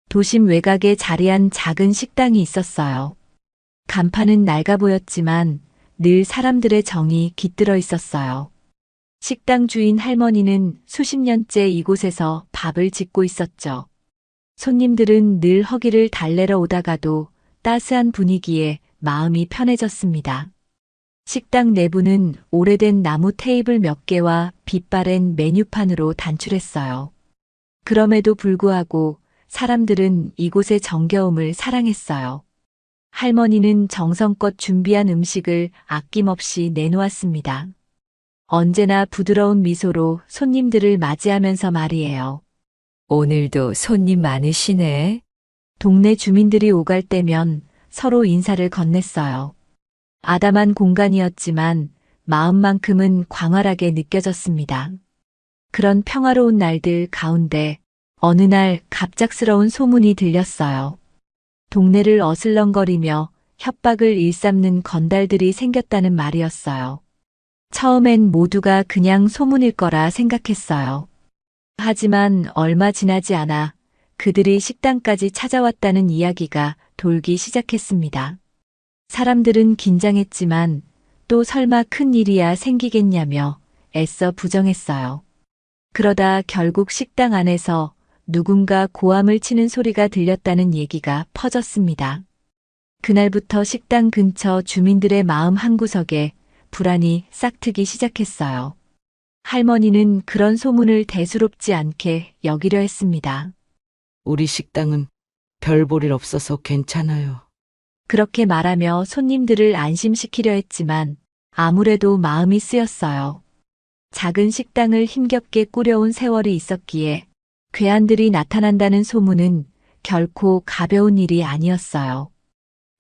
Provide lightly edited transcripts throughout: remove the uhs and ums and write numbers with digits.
도심 외곽에 자리한 작은 식당이 있었어요. 간판은 낡아 보였지만 늘 사람들의 정이 깃들어 있었어요. 식당 주인 할머니는 수십 년째 이곳에서 밥을 짓고 있었죠. 손님들은 늘 허기를 달래러 오다가도 따스한 분위기에 마음이 편해졌습니다. 식당 내부는 오래된 나무 테이블 몇 개와 빛바랜 메뉴판으로 단출했어요. 그럼에도 불구하고 사람들은 이곳의 정겨움을 사랑했어요. 할머니는 정성껏 준비한 음식을 아낌없이 내놓았습니다. 언제나 부드러운 미소로 손님들을 맞이하면서 말이에요. 오늘도 손님 많으시네. 동네 주민들이 오갈 때면 서로 인사를 건넸어요. 아담한 공간이었지만 마음만큼은 광활하게 느껴졌습니다. 그런 평화로운 날들 가운데 어느 날 갑작스러운 소문이 들렸어요. 동네를 어슬렁거리며 협박을 일삼는 건달들이 생겼다는 말이었어요. 처음엔 모두가 그냥 소문일 거라 생각했어요. 하지만 얼마 지나지 않아 그들이 식당까지 찾아왔다는 이야기가 돌기 시작했습니다. 사람들은 긴장했지만 또 설마 큰 일이야 생기겠냐며 애써 부정했어요. 그러다 결국 식당 안에서 누군가 고함을 치는 소리가 들렸다는 얘기가 퍼졌습니다. 그날부터 식당 근처 주민들의 마음 한구석에 불안이 싹트기 시작했어요. 할머니는 그런 소문을 대수롭지 않게 여기려 했습니다. 우리 식당은 별 볼 일 없어서 괜찮아요. 그렇게 말하며 손님들을 안심시키려 했지만 아무래도 마음이 쓰였어요. 작은 식당을 힘겹게 꾸려온 세월이 있었기에 괴한들이 나타난다는 소문은 결코 가벼운 일이 아니었어요.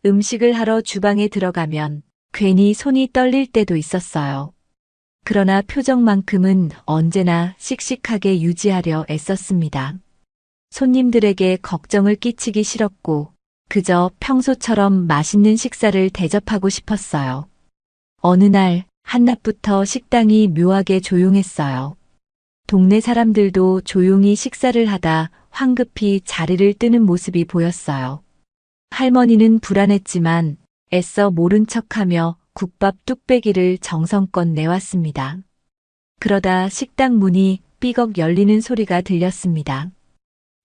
음식을 하러 주방에 들어가면 괜히 손이 떨릴 때도 있었어요. 그러나 표정만큼은 언제나 씩씩하게 유지하려 애썼습니다. 손님들에게 걱정을 끼치기 싫었고 그저 평소처럼 맛있는 식사를 대접하고 싶었어요. 어느 날 한낮부터 식당이 묘하게 조용했어요. 동네 사람들도 조용히 식사를 하다 황급히 자리를 뜨는 모습이 보였어요. 할머니는 불안했지만 애써 모른 척하며 국밥 뚝배기를 정성껏 내왔습니다. 그러다 식당 문이 삐걱 열리는 소리가 들렸습니다.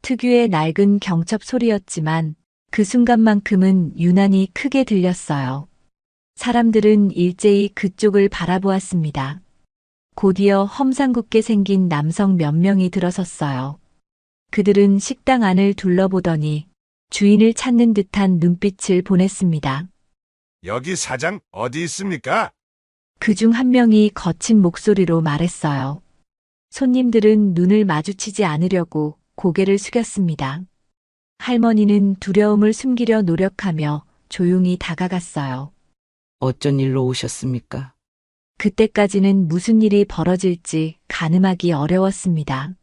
특유의 낡은 경첩 소리였지만 그 순간만큼은 유난히 크게 들렸어요. 사람들은 일제히 그쪽을 바라보았습니다. 곧이어 험상궂게 생긴 남성 몇 명이 들어섰어요. 그들은 식당 안을 둘러보더니 주인을 찾는 듯한 눈빛을 보냈습니다. 여기 사장 어디 있습니까? 그중 한 명이 거친 목소리로 말했어요. 손님들은 눈을 마주치지 않으려고 고개를 숙였습니다. 할머니는 두려움을 숨기려 노력하며 조용히 다가갔어요. 어쩐 일로 오셨습니까? 그때까지는 무슨 일이 벌어질지 가늠하기 어려웠습니다.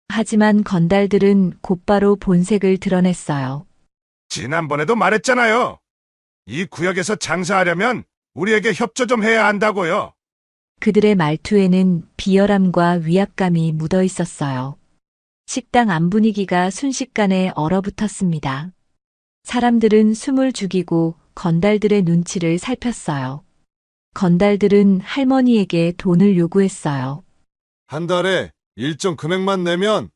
하지만 건달들은 곧바로 본색을 드러냈어요. 지난번에도 말했잖아요. 이 구역에서 장사하려면 우리에게 협조 좀 해야 한다고요. 그들의 말투에는 비열함과 위압감이 묻어 있었어요. 식당 안 분위기가 순식간에 얼어붙었습니다. 사람들은 숨을 죽이고 건달들의 눈치를 살폈어요. 건달들은 할머니에게 돈을 요구했어요. 한 달에 일정 금액만 내면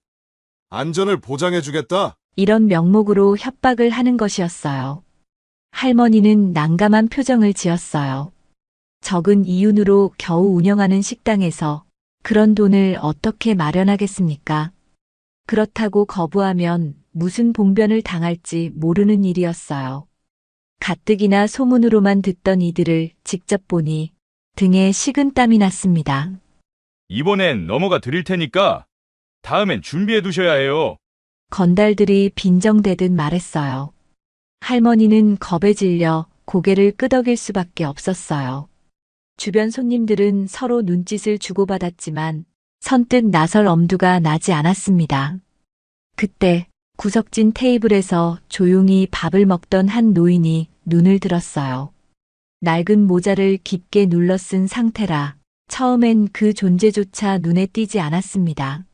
안전을 보장해주겠다. 이런 명목으로 협박을 하는 것이었어요. 할머니는 난감한 표정을 지었어요. 적은 이윤으로 겨우 운영하는 식당에서 그런 돈을 어떻게 마련하겠습니까? 그렇다고 거부하면 무슨 봉변을 당할지 모르는 일이었어요. 가뜩이나 소문으로만 듣던 이들을 직접 보니 등에 식은땀이 났습니다. 이번엔 넘어가 드릴 테니까 다음엔 준비해 두셔야 해요. 건달들이 빈정대듯 말했어요. 할머니는 겁에 질려 고개를 끄덕일 수밖에 없었어요. 주변 손님들은 서로 눈짓을 주고받았지만 선뜻 나설 엄두가 나지 않았습니다. 그때 구석진 테이블에서 조용히 밥을 먹던 한 노인이 눈을 들었어요. 낡은 모자를 깊게 눌러 쓴 상태라 처음엔 그 존재조차 눈에 띄지 않았습니다.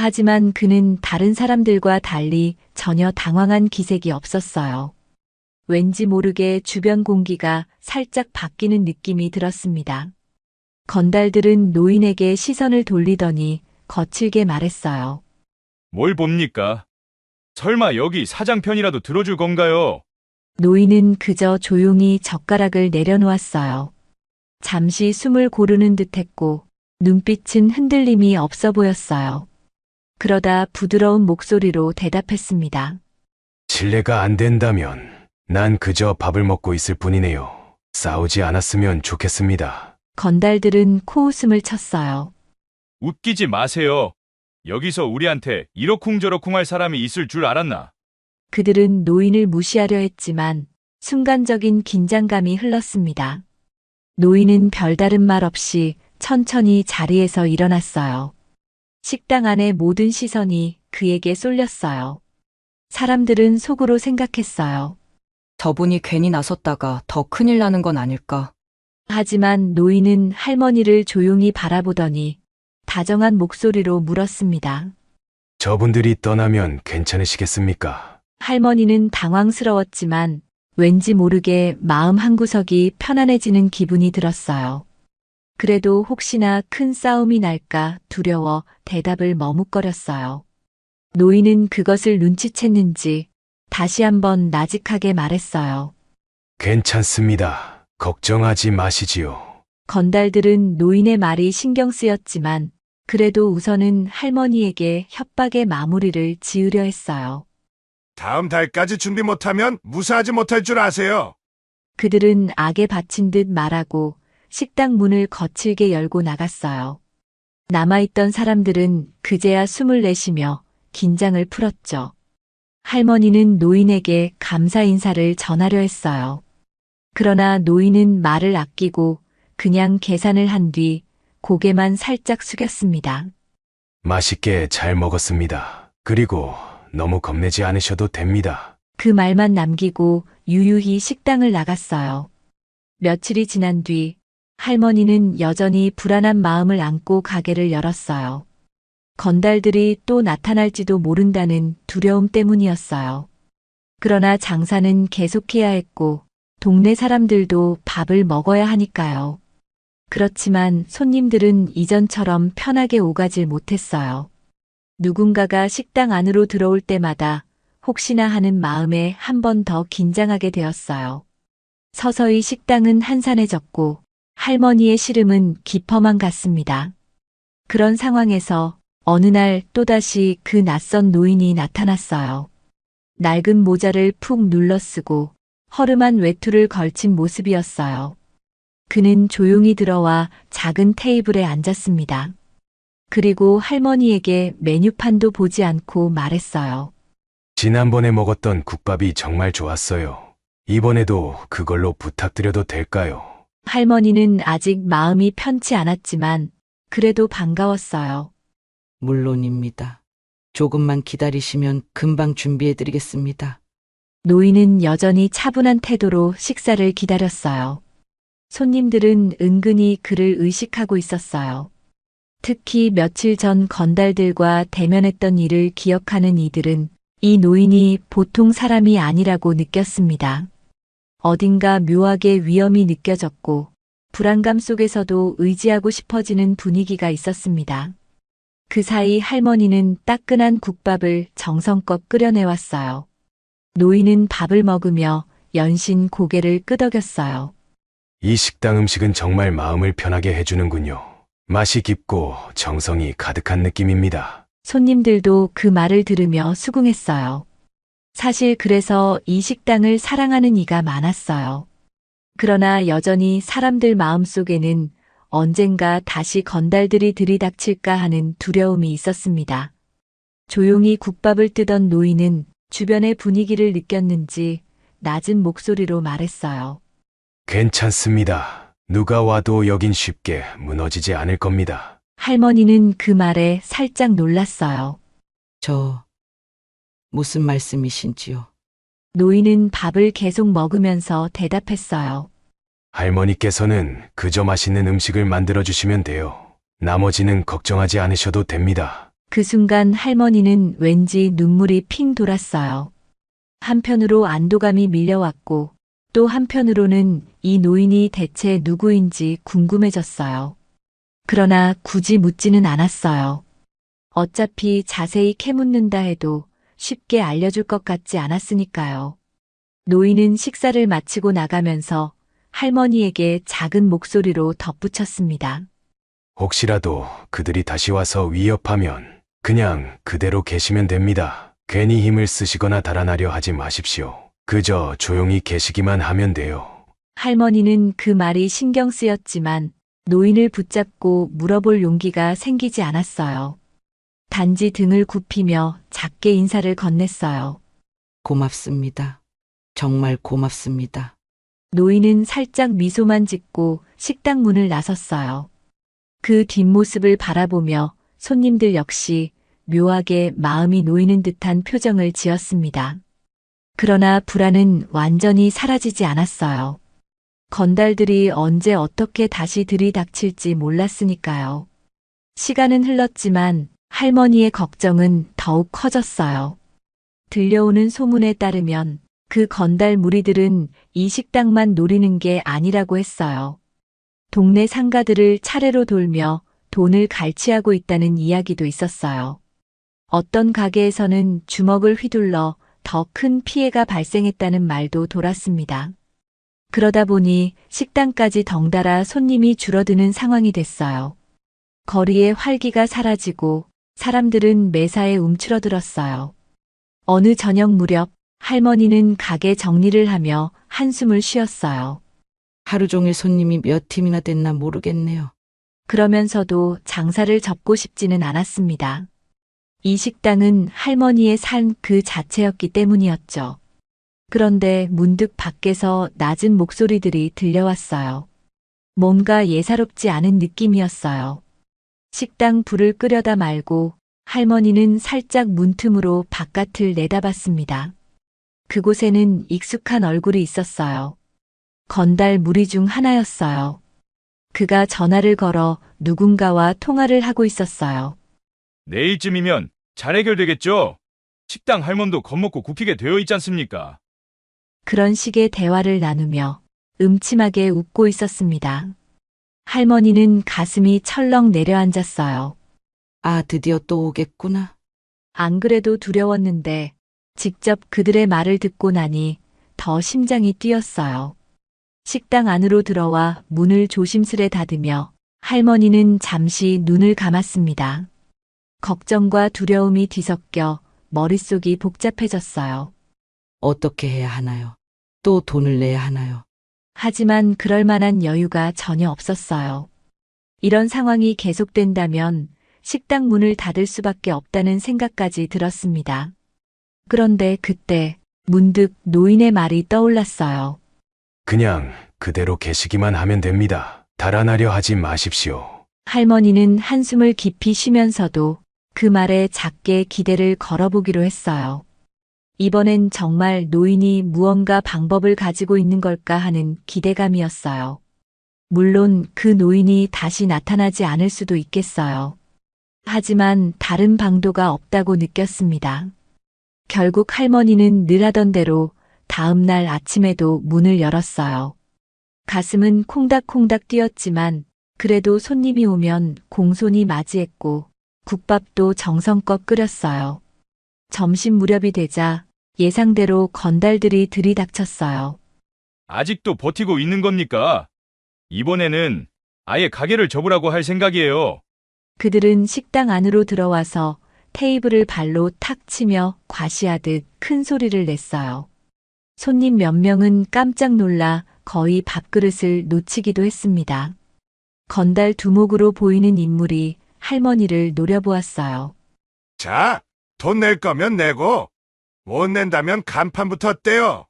하지만 그는 다른 사람들과 달리 전혀 당황한 기색이 없었어요. 왠지 모르게 주변 공기가 살짝 바뀌는 느낌이 들었습니다. 건달들은 노인에게 시선을 돌리더니 거칠게 말했어요. 뭘 봅니까? 설마 여기 사장 편이라도 들어줄 건가요? 노인은 그저 조용히 젓가락을 내려놓았어요. 잠시 숨을 고르는 듯했고 눈빛은 흔들림이 없어 보였어요. 그러다 부드러운 목소리로 대답했습니다. 실례가 안 된다면 난 그저 밥을 먹고 있을 뿐이네요. 싸우지 않았으면 좋겠습니다. 건달들은 코웃음을 쳤어요. 웃기지 마세요. 여기서 우리한테 이러쿵저러쿵 할 사람이 있을 줄 알았나? 그들은 노인을 무시하려 했지만 순간적인 긴장감이 흘렀습니다. 노인은 별다른 말 없이 천천히 자리에서 일어났어요. 식당 안의 모든 시선이 그에게 쏠렸어요. 사람들은 속으로 생각했어요. 저분이 괜히 나섰다가 더 큰일 나는 건 아닐까. 하지만 노인은 할머니를 조용히 바라보더니 다정한 목소리로 물었습니다. 저분들이 떠나면 괜찮으시겠습니까? 할머니는 당황스러웠지만 왠지 모르게 마음 한구석이 편안해지는 기분이 들었어요. 그래도 혹시나 큰 싸움이 날까 두려워 대답을 머뭇거렸어요. 노인은 그것을 눈치챘는지 다시 한번 나직하게 말했어요. 괜찮습니다. 걱정하지 마시지요. 건달들은 노인의 말이 신경 쓰였지만 그래도 우선은 할머니에게 협박의 마무리를 지으려 했어요. 다음 달까지 준비 못하면 무사하지 못할 줄 아세요. 그들은 악에 바친 듯 말하고 식당 문을 거칠게 열고 나갔어요. 남아있던 사람들은 그제야 숨을 내쉬며 긴장을 풀었죠. 할머니는 노인에게 감사 인사를 전하려 했어요. 그러나 노인은 말을 아끼고 그냥 계산을 한 뒤 고개만 살짝 숙였습니다. 맛있게 잘 먹었습니다. 그리고 너무 겁내지 않으셔도 됩니다. 그 말만 남기고 유유히 식당을 나갔어요. 며칠이 지난 뒤 할머니는 여전히 불안한 마음을 안고 가게를 열었어요. 건달들이 또 나타날지도 모른다는 두려움 때문이었어요. 그러나 장사는 계속해야 했고 동네 사람들도 밥을 먹어야 하니까요. 그렇지만 손님들은 이전처럼 편하게 오가질 못했어요. 누군가가 식당 안으로 들어올 때마다 혹시나 하는 마음에 한 번 더 긴장하게 되었어요. 서서히 식당은 한산해졌고 할머니의 시름은 깊어만 갔습니다. 그런 상황에서 어느 날 또다시 그 낯선 노인이 나타났어요. 낡은 모자를 푹 눌러쓰고 허름한 외투를 걸친 모습이었어요. 그는 조용히 들어와 작은 테이블에 앉았습니다. 그리고 할머니에게 메뉴판도 보지 않고 말했어요. 지난번에 먹었던 국밥이 정말 좋았어요. 이번에도 그걸로 부탁드려도 될까요? 할머니는 아직 마음이 편치 않았지만 그래도 반가웠어요. 물론입니다. 조금만 기다리시면 금방 준비해드리겠습니다. 노인은 여전히 차분한 태도로 식사를 기다렸어요. 손님들은 은근히 그를 의식하고 있었어요. 특히 며칠 전 건달들과 대면했던 일을 기억하는 이들은 이 노인이 보통 사람이 아니라고 느꼈습니다. 어딘가 묘하게 위험이 느껴졌고 불안감 속에서도 의지하고 싶어지는 분위기가 있었습니다. 그 사이 할머니는 따끈한 국밥을 정성껏 끓여내왔어요. 노인은 밥을 먹으며 연신 고개를 끄덕였어요. 이 식당 음식은 정말 마음을 편하게 해주는군요. 맛이 깊고 정성이 가득한 느낌입니다. 손님들도 그 말을 들으며 수긍했어요. 사실 그래서 이 식당을 사랑하는 이가 많았어요. 그러나 여전히 사람들 마음속에는 언젠가 다시 건달들이 들이닥칠까 하는 두려움이 있었습니다. 조용히 국밥을 뜨던 노인은 주변의 분위기를 느꼈는지 낮은 목소리로 말했어요. 괜찮습니다. 누가 와도 여긴 쉽게 무너지지 않을 겁니다. 할머니는 그 말에 살짝 놀랐어요. 무슨 말씀이신지요? 노인은 밥을 계속 먹으면서 대답했어요. 할머니께서는 그저 맛있는 음식을 만들어주시면 돼요. 나머지는 걱정하지 않으셔도 됩니다. 그 순간 할머니는 왠지 눈물이 핑 돌았어요. 한편으로 안도감이 밀려왔고 또 한편으로는 이 노인이 대체 누구인지 궁금해졌어요. 그러나 굳이 묻지는 않았어요. 어차피 자세히 캐묻는다 해도 쉽게 알려줄 것 같지 않았으니까요. 노인은 식사를 마치고 나가면서 할머니에게 작은 목소리로 덧붙였습니다. 혹시라도 그들이 다시 와서 위협하면 그냥 그대로 계시면 됩니다. 괜히 힘을 쓰시거나 달아나려 하지 마십시오. 그저 조용히 계시기만 하면 돼요. 할머니는 그 말이 신경 쓰였지만 노인을 붙잡고 물어볼 용기가 생기지 않았어요. 단지 등을 굽히며 작게 인사를 건넸어요. 고맙습니다. 정말 고맙습니다. 노인은 살짝 미소만 짓고 식당 문을 나섰어요. 그 뒷모습을 바라보며 손님들 역시 묘하게 마음이 놓이는 듯한 표정을 지었습니다. 그러나 불안은 완전히 사라지지 않았어요. 건달들이 언제 어떻게 다시 들이닥칠지 몰랐으니까요. 시간은 흘렀지만 할머니의 걱정은 더욱 커졌어요. 들려오는 소문에 따르면 그 건달 무리들은 이 식당만 노리는 게 아니라고 했어요. 동네 상가들을 차례로 돌며 돈을 갈취하고 있다는 이야기도 있었어요. 어떤 가게에서는 주먹을 휘둘러 더 큰 피해가 발생했다는 말도 돌았습니다. 그러다 보니 식당까지 덩달아 손님이 줄어드는 상황이 됐어요. 거리의 활기가 사라지고 사람들은 매사에 움츠러들었어요. 어느 저녁 무렵 할머니는 가게 정리를 하며 한숨을 쉬었어요. 하루 종일 손님이 몇 팀이나 됐나 모르겠네요. 그러면서도 장사를 접고 싶지는 않았습니다. 이 식당은 할머니의 삶 그 자체였기 때문이었죠. 그런데 문득 밖에서 낮은 목소리들이 들려왔어요. 뭔가 예사롭지 않은 느낌이었어요. 식당 불을 끄려다 말고 할머니는 살짝 문틈으로 바깥을 내다봤습니다. 그곳에는 익숙한 얼굴이 있었어요. 건달 무리 중 하나였어요. 그가 전화를 걸어 누군가와 통화를 하고 있었어요. 내일쯤이면 잘 해결되겠죠? 식당 할멈도 겁먹고 굽히게 되어 있지 않습니까? 그런 식의 대화를 나누며 음침하게 웃고 있었습니다. 할머니는 가슴이 철렁 내려앉았어요. 아, 드디어 또 오겠구나. 안 그래도 두려웠는데 직접 그들의 말을 듣고 나니 더 심장이 뛰었어요. 식당 안으로 들어와 문을 조심스레 닫으며 할머니는 잠시 눈을 감았습니다. 걱정과 두려움이 뒤섞여 머릿속이 복잡해졌어요. 어떻게 해야 하나요? 또 돈을 내야 하나요? 하지만 그럴 만한 여유가 전혀 없었어요. 이런 상황이 계속된다면 식당 문을 닫을 수밖에 없다는 생각까지 들었습니다. 그런데 그때 문득 노인의 말이 떠올랐어요. 그냥 그대로 계시기만 하면 됩니다. 달아나려 하지 마십시오. 할머니는 한숨을 깊이 쉬면서도 그 말에 작게 기대를 걸어보기로 했어요. 이번엔 정말 노인이 무언가 방법을 가지고 있는 걸까 하는 기대감이었어요. 물론 그 노인이 다시 나타나지 않을 수도 있겠어요. 하지만 다른 방도가 없다고 느꼈습니다. 결국 할머니는 늘 하던 대로 다음 날 아침에도 문을 열었어요. 가슴은 콩닥콩닥 뛰었지만 그래도 손님이 오면 공손히 맞이했고 국밥도 정성껏 끓였어요. 점심 무렵이 되자 예상대로 건달들이 들이닥쳤어요. 아직도 버티고 있는 겁니까? 이번에는 아예 가게를 접으라고 할 생각이에요. 그들은 식당 안으로 들어와서 테이블을 발로 탁 치며 과시하듯 큰 소리를 냈어요. 손님 몇 명은 깜짝 놀라 거의 밥그릇을 놓치기도 했습니다. 건달 두목으로 보이는 인물이 할머니를 노려보았어요. 자, 돈 낼 거면 내고, 못 낸다면 간판부터 떼요.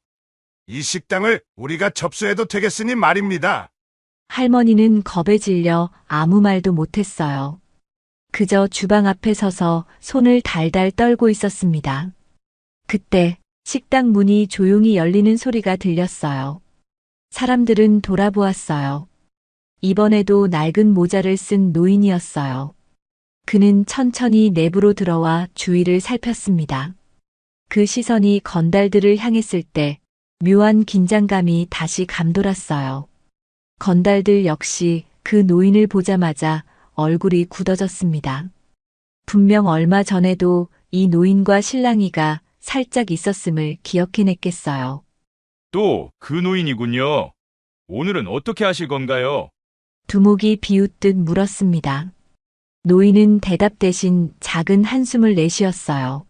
이 식당을 우리가 접수해도 되겠으니 말입니다. 할머니는 겁에 질려 아무 말도 못했어요. 그저 주방 앞에 서서 손을 달달 떨고 있었습니다. 그때 식당 문이 조용히 열리는 소리가 들렸어요. 사람들은 돌아보았어요. 이번에도 낡은 모자를 쓴 노인이었어요. 그는 천천히 내부로 들어와 주위를 살폈습니다. 그 시선이 건달들을 향했을 때 묘한 긴장감이 다시 감돌았어요. 건달들 역시 그 노인을 보자마자 얼굴이 굳어졌습니다. 분명 얼마 전에도 이 노인과 실랑이가 살짝 있었음을 기억해냈겠어요. 또 그 노인이군요. 오늘은 어떻게 하실 건가요? 두목이 비웃듯 물었습니다. 노인은 대답 대신 작은 한숨을 내쉬었어요.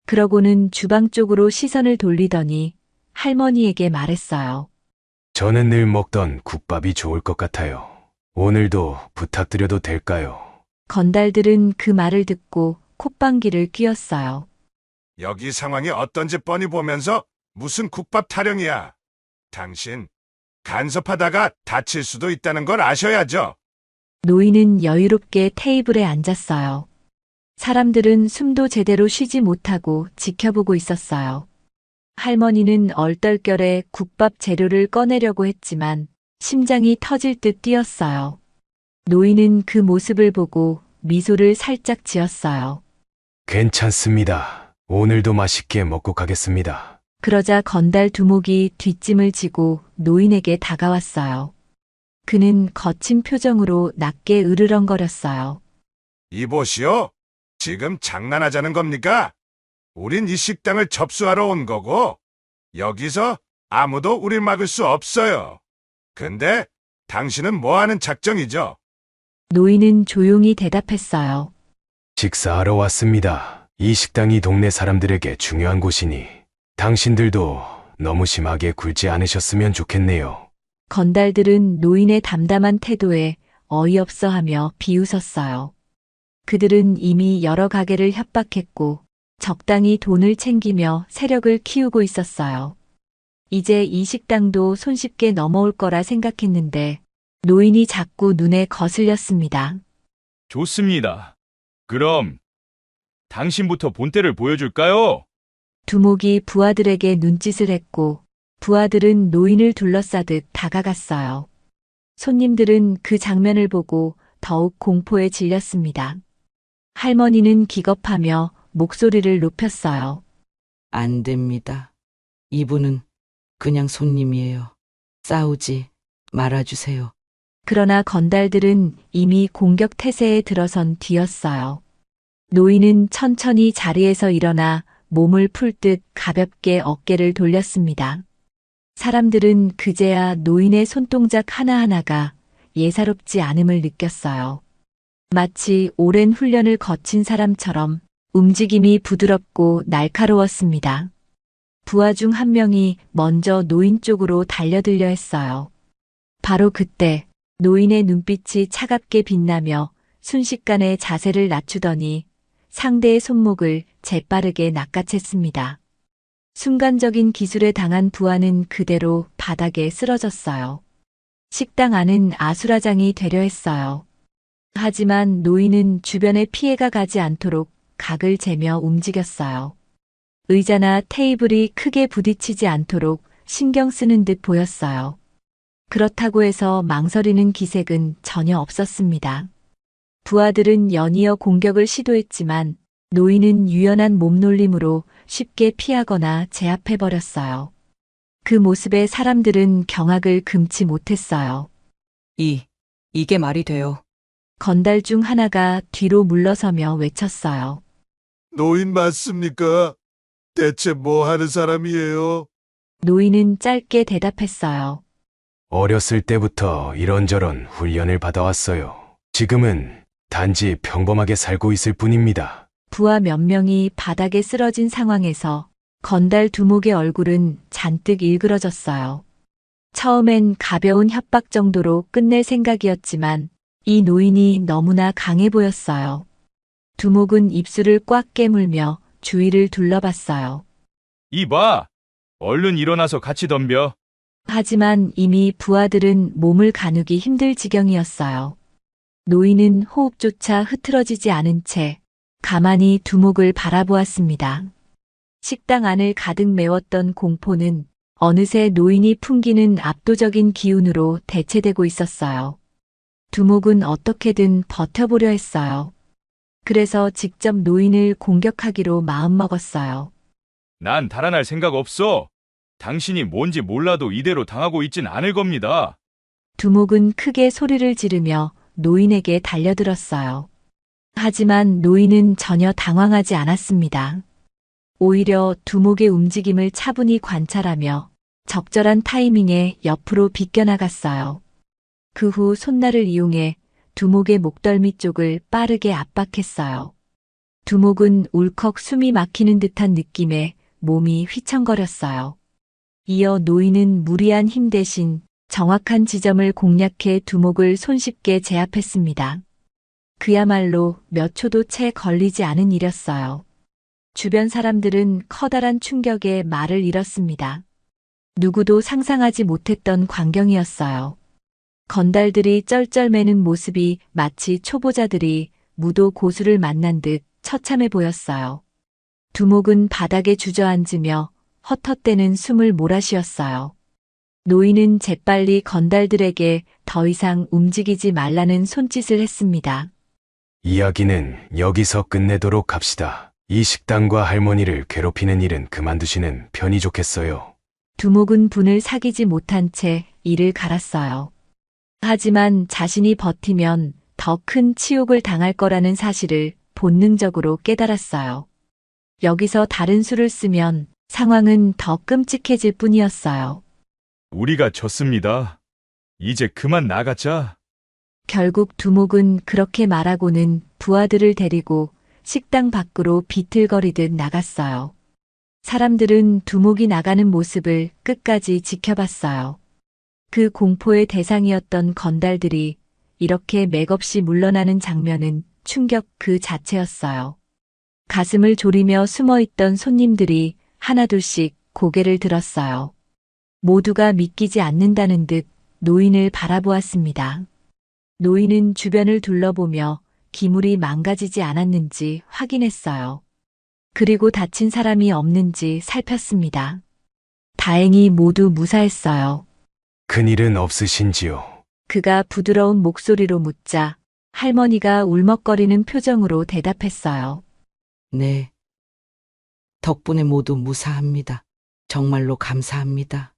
그러고는 주방 쪽으로 시선을 돌리더니 할머니에게 말했어요. 저는 늘 먹던 국밥이 좋을 것 같아요. 오늘도 부탁드려도 될까요? 건달들은 그 말을 듣고 콧방귀를 뀌었어요. 여기 상황이 어떤지 뻔히 보면서 무슨 국밥 타령이야. 당신 간섭하다가 다칠 수도 있다는 걸 아셔야죠. 노인은 여유롭게 테이블에 앉았어요. 사람들은 숨도 제대로 쉬지 못하고 지켜보고 있었어요. 할머니는 얼떨결에 국밥 재료를 꺼내려고 했지만 심장이 터질 듯 뛰었어요. 노인은 그 모습을 보고 미소를 살짝 지었어요. 괜찮습니다. 오늘도 맛있게 먹고 가겠습니다. 그러자 건달 두목이 뒷짐을 지고 노인에게 다가왔어요. 그는 거친 표정으로 낮게 으르렁거렸어요. 이보시오. 지금 장난하자는 겁니까? 우린 이 식당을 접수하러 온 거고 여기서 아무도 우릴 막을 수 없어요. 근데 당신은 뭐 하는 작정이죠? 노인은 조용히 대답했어요. 식사하러 왔습니다. 이 식당이 동네 사람들에게 중요한 곳이니 당신들도 너무 심하게 굴지 않으셨으면 좋겠네요. 건달들은 노인의 담담한 태도에 어이없어 하며 비웃었어요. 그들은 이미 여러 가게를 협박했고 적당히 돈을 챙기며 세력을 키우고 있었어요. 이제 이 식당도 손쉽게 넘어올 거라 생각했는데 노인이 자꾸 눈에 거슬렸습니다. 좋습니다. 그럼 당신부터 본때를 보여줄까요? 두목이 부하들에게 눈짓을 했고 부하들은 노인을 둘러싸듯 다가갔어요. 손님들은 그 장면을 보고 더욱 공포에 질렸습니다. 할머니는 기겁하며 목소리를 높였어요. 안 됩니다. 이분은 그냥 손님이에요. 싸우지 말아주세요. 그러나 건달들은 이미 공격 태세에 들어선 뒤였어요. 노인은 천천히 자리에서 일어나 몸을 풀 듯 가볍게 어깨를 돌렸습니다. 사람들은 그제야 노인의 손동작 하나하나가 예사롭지 않음을 느꼈어요. 마치 오랜 훈련을 거친 사람처럼 움직임이 부드럽고 날카로웠습니다. 부하 중 한 명이 먼저 노인 쪽으로 달려들려 했어요. 바로 그때 노인의 눈빛이 차갑게 빛나며 순식간에 자세를 낮추더니 상대의 손목을 재빠르게 낚아챘습니다. 순간적인 기술에 당한 부하는 그대로 바닥에 쓰러졌어요. 식당 안은 아수라장이 되려 했어요. 하지만 노인은 주변에 피해가 가지 않도록 각을 재며 움직였어요. 의자나 테이블이 크게 부딪히지 않도록 신경 쓰는 듯 보였어요. 그렇다고 해서 망설이는 기색은 전혀 없었습니다. 부하들은 연이어 공격을 시도했지만 노인은 유연한 몸놀림으로 쉽게 피하거나 제압해버렸어요. 그 모습에 사람들은 경악을 금치 못했어요. 이게 말이 돼요. 건달 중 하나가 뒤로 물러서며 외쳤어요. 노인 맞습니까? 대체 뭐 하는 사람이에요? 노인은 짧게 대답했어요. 어렸을 때부터 이런저런 훈련을 받아왔어요. 지금은 단지 평범하게 살고 있을 뿐입니다. 부하 몇 명이 바닥에 쓰러진 상황에서 건달 두목의 얼굴은 잔뜩 일그러졌어요. 처음엔 가벼운 협박 정도로 끝낼 생각이었지만 이 노인이 너무나 강해 보였어요. 두목은 입술을 꽉 깨물며 주위를 둘러봤어요. 이봐! 얼른 일어나서 같이 덤벼. 하지만 이미 부하들은 몸을 가누기 힘들 지경이었어요. 노인은 호흡조차 흐트러지지 않은 채 가만히 두목을 바라보았습니다. 식당 안을 가득 메웠던 공포는 어느새 노인이 풍기는 압도적인 기운으로 대체되고 있었어요. 두목은 어떻게든 버텨보려 했어요. 그래서 직접 노인을 공격하기로 마음먹었어요. 난 달아날 생각 없어. 당신이 뭔지 몰라도 이대로 당하고 있진 않을 겁니다. 두목은 크게 소리를 지르며 노인에게 달려들었어요. 하지만 노인은 전혀 당황하지 않았습니다. 오히려 두목의 움직임을 차분히 관찰하며 적절한 타이밍에 옆으로 비껴나갔어요. 그 후 손날을 이용해 두목의 목덜미 쪽을 빠르게 압박했어요. 두목은 울컥 숨이 막히는 듯한 느낌에 몸이 휘청거렸어요. 이어 노인은 무리한 힘 대신 정확한 지점을 공략해 두목을 손쉽게 제압했습니다. 그야말로 몇 초도 채 걸리지 않은 일이었어요. 주변 사람들은 커다란 충격에 말을 잃었습니다. 누구도 상상하지 못했던 광경이었어요. 건달들이 쩔쩔매는 모습이 마치 초보자들이 무도 고수를 만난 듯 처참해 보였어요. 두목은 바닥에 주저앉으며 헛헛대는 숨을 몰아쉬었어요. 노인은 재빨리 건달들에게 더 이상 움직이지 말라는 손짓을 했습니다. 이야기는 여기서 끝내도록 합시다. 이 식당과 할머니를 괴롭히는 일은 그만두시는 편이 좋겠어요. 두목은 분을 사귀지 못한 채 이를 갈았어요. 하지만 자신이 버티면 더 큰 치욕을 당할 거라는 사실을 본능적으로 깨달았어요. 여기서 다른 수를 쓰면 상황은 더 끔찍해질 뿐이었어요. 우리가 졌습니다. 이제 그만 나가자. 결국 두목은 그렇게 말하고는 부하들을 데리고 식당 밖으로 비틀거리듯 나갔어요. 사람들은 두목이 나가는 모습을 끝까지 지켜봤어요. 그 공포의 대상이었던 건달들이 이렇게 맥없이 물러나는 장면은 충격 그 자체였어요. 가슴을 졸이며 숨어있던 손님들이 하나둘씩 고개를 들었어요. 모두가 믿기지 않는다는 듯 노인을 바라보았습니다. 노인은 주변을 둘러보며 기물이 망가지지 않았는지 확인했어요. 그리고 다친 사람이 없는지 살폈습니다. 다행히 모두 무사했어요. 큰일은 없으신지요? 그가 부드러운 목소리로 묻자 할머니가 울먹거리는 표정으로 대답했어요. 네. 덕분에 모두 무사합니다. 정말로 감사합니다.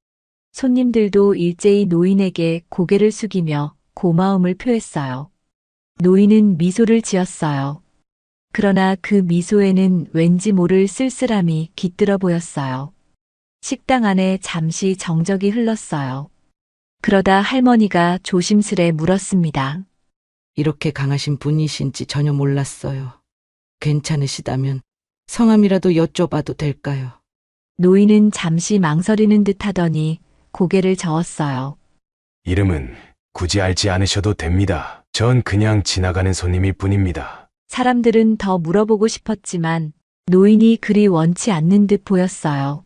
손님들도 일제히 노인에게 고개를 숙이며 고마움을 표했어요. 노인은 미소를 지었어요. 그러나 그 미소에는 왠지 모를 쓸쓸함이 깃들어 보였어요. 식당 안에 잠시 정적이 흘렀어요. 그러다 할머니가 조심스레 물었습니다. 이렇게 강하신 분이신지 전혀 몰랐어요. 괜찮으시다면 성함이라도 여쭤봐도 될까요? 노인은 잠시 망설이는 듯 하더니 고개를 저었어요. 이름은 굳이 알지 않으셔도 됩니다. 전 그냥 지나가는 손님일 뿐입니다. 사람들은 더 물어보고 싶었지만 노인이 그리 원치 않는 듯 보였어요.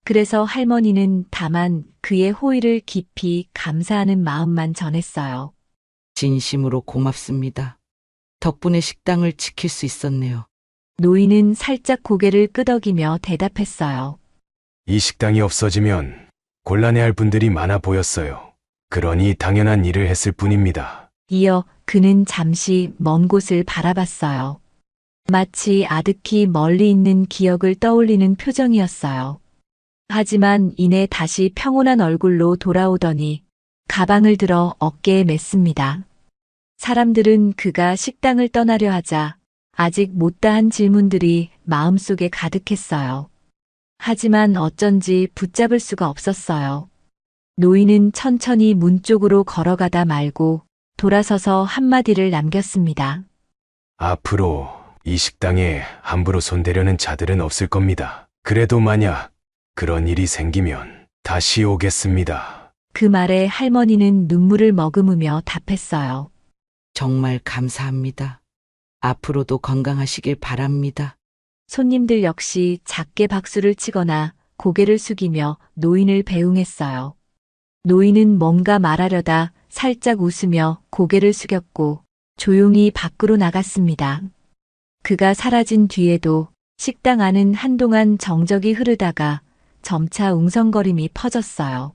그래서 할머니는 다만 그의 호의를 깊이 감사하는 마음만 전했어요. 진심으로 고맙습니다. 덕분에 식당을 지킬 수 있었네요. 노인은 살짝 고개를 끄덕이며 대답했어요. 이 식당이 없어지면 곤란해할 분들이 많아 보였어요. 그러니 당연한 일을 했을 뿐입니다. 이어 그는 잠시 먼 곳을 바라봤어요. 마치 아득히 멀리 있는 기억을 떠올리는 표정이었어요. 하지만 이내 다시 평온한 얼굴로 돌아오더니 가방을 들어 어깨에 맸습니다. 사람들은 그가 식당을 떠나려 하자 아직 못다한 질문들이 마음속에 가득했어요. 하지만 어쩐지 붙잡을 수가 없었어요. 노인은 천천히 문 쪽으로 걸어가다 말고 돌아서서 한마디를 남겼습니다. 앞으로 이 식당에 함부로 손대려는 자들은 없을 겁니다. 그래도 만약 그런 일이 생기면 다시 오겠습니다. 그 말에 할머니는 눈물을 머금으며 답했어요. 정말 감사합니다. 앞으로도 건강하시길 바랍니다. 손님들 역시 작게 박수를 치거나 고개를 숙이며 노인을 배웅했어요. 노인은 뭔가 말하려다 살짝 웃으며 고개를 숙였고 조용히 밖으로 나갔습니다. 그가 사라진 뒤에도 식당 안은 한동안 정적이 흐르다가 점차 웅성거림이 퍼졌어요.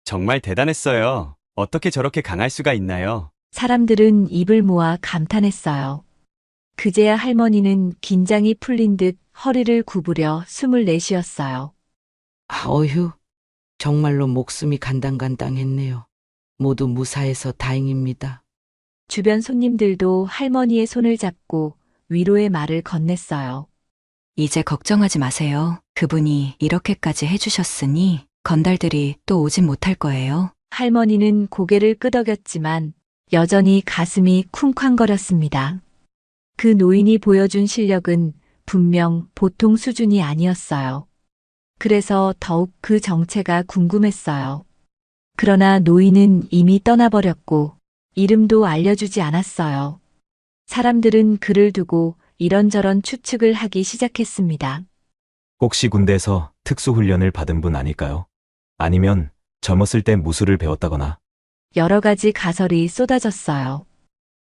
정말 대단했어요. 어떻게 저렇게 강할 수가 있나요? 사람들은 입을 모아 감탄했어요. 그제야 할머니는 긴장이 풀린 듯 허리를 구부려 숨을 내쉬었어요. 어휴, 정말로 목숨이 간당간당했네요. 모두 무사해서 다행입니다. 주변 손님들도 할머니의 손을 잡고 위로의 말을 건넸어요. 이제 걱정하지 마세요. 그분이 이렇게까지 해주셨으니 건달들이 또 오진 못할 거예요. 할머니는 고개를 끄덕였지만 여전히 가슴이 쿵쾅거렸습니다. 그 노인이 보여준 실력은 분명 보통 수준이 아니었어요. 그래서 더욱 그 정체가 궁금했어요. 그러나 노인은 이미 떠나버렸고 이름도 알려주지 않았어요. 사람들은 그를 두고 이런저런 추측을 하기 시작했습니다. 혹시 군대에서 특수훈련을 받은 분 아닐까요? 아니면 젊었을 때 무술을 배웠다거나. 여러 가지 가설이 쏟아졌어요.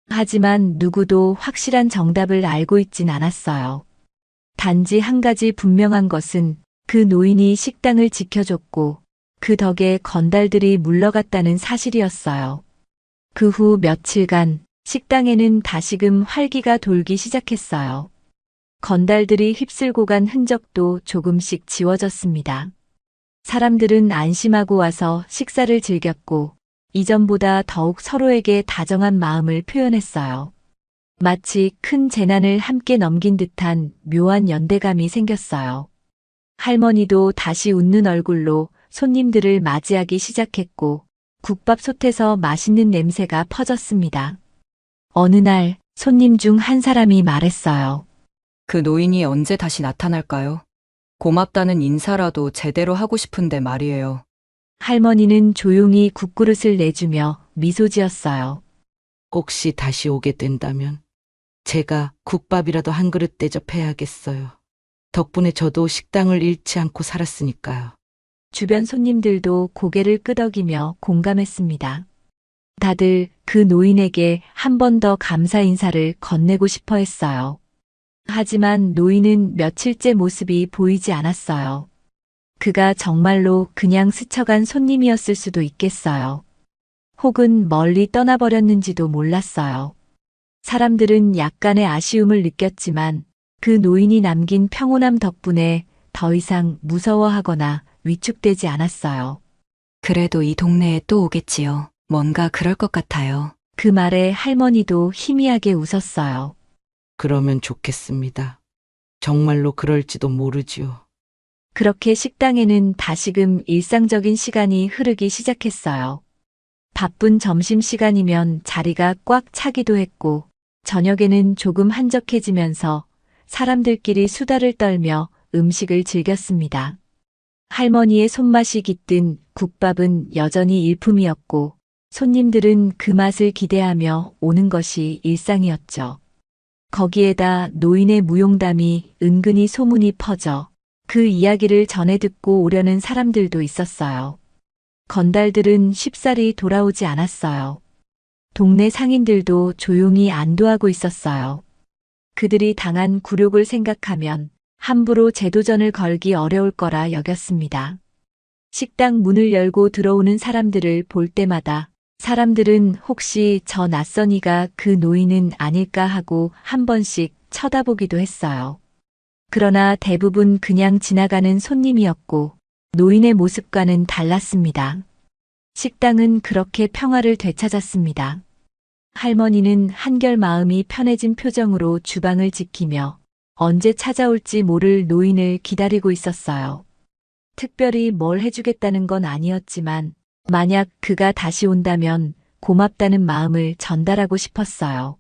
하지만 누구도 확실한 정답을 알고 있진 않았어요. 단지 한 가지 분명한 것은 그 노인이 식당을 지켜줬고 그 덕에 건달들이 물러갔다는 사실이었어요. 그 후 며칠간 식당에는 다시금 활기가 돌기 시작했어요. 건달들이 휩쓸고 간 흔적도 조금씩 지워졌습니다. 사람들은 안심하고 와서 식사를 즐겼고 이전보다 더욱 서로에게 다정한 마음을 표현했어요. 마치 큰 재난을 함께 넘긴 듯한 묘한 연대감이 생겼어요. 할머니도 다시 웃는 얼굴로 손님들을 맞이하기 시작했고 국밥솥에서 맛있는 냄새가 퍼졌습니다. 어느 날 손님 중 한 사람이 말했어요. 그 노인이 언제 다시 나타날까요? 고맙다는 인사라도 제대로 하고 싶은데 말이에요. 할머니는 조용히 국그릇을 내주며 미소 지었어요. 혹시 다시 오게 된다면 제가 국밥이라도 한 그릇 대접해야겠어요. 덕분에 저도 식당을 잃지 않고 살았으니까요. 주변 손님들도 고개를 끄덕이며 공감했습니다. 다들 그 노인에게 한 번 더 감사 인사를 건네고 싶어 했어요. 하지만 노인은 며칠째 모습이 보이지 않았어요. 그가 정말로 그냥 스쳐간 손님이었을 수도 있겠어요. 혹은 멀리 떠나버렸는지도 몰랐어요. 사람들은 약간의 아쉬움을 느꼈지만 그 노인이 남긴 평온함 덕분에 더 이상 무서워하거나 위축되지 않았어요. 그래도 이 동네에 또 오겠지요. 뭔가 그럴 것 같아요. 그 말에 할머니도 희미하게 웃었어요. 그러면 좋겠습니다. 정말로 그럴지도 모르지요. 그렇게 식당에는 다시금 일상적인 시간이 흐르기 시작했어요. 바쁜 점심시간이면 자리가 꽉 차기도 했고, 저녁에는 조금 한적해지면서 사람들끼리 수다를 떨며 음식을 즐겼습니다. 할머니의 손맛이 깃든 국밥은 여전히 일품이었고, 손님들은 그 맛을 기대하며 오는 것이 일상이었죠. 거기에다 노인의 무용담이 은근히 소문이 퍼져 그 이야기를 전해 듣고 오려는 사람들도 있었어요. 건달들은 쉽사리 돌아오지 않았어요. 동네 상인들도 조용히 안도하고 있었어요. 그들이 당한 굴욕을 생각하면 함부로 재도전을 걸기 어려울 거라 여겼습니다. 식당 문을 열고 들어오는 사람들을 볼 때마다 사람들은 혹시 저 낯선 이가 그 노인은 아닐까 하고 한 번씩 쳐다보기도 했어요. 그러나 대부분 그냥 지나가는 손님이었고 노인의 모습과는 달랐습니다. 식당은 그렇게 평화를 되찾았습니다. 할머니는 한결 마음이 편해진 표정으로 주방을 지키며 언제 찾아올지 모를 노인을 기다리고 있었어요. 특별히 뭘 해주겠다는 건 아니었지만 만약 그가 다시 온다면 고맙다는 마음을 전달하고 싶었어요.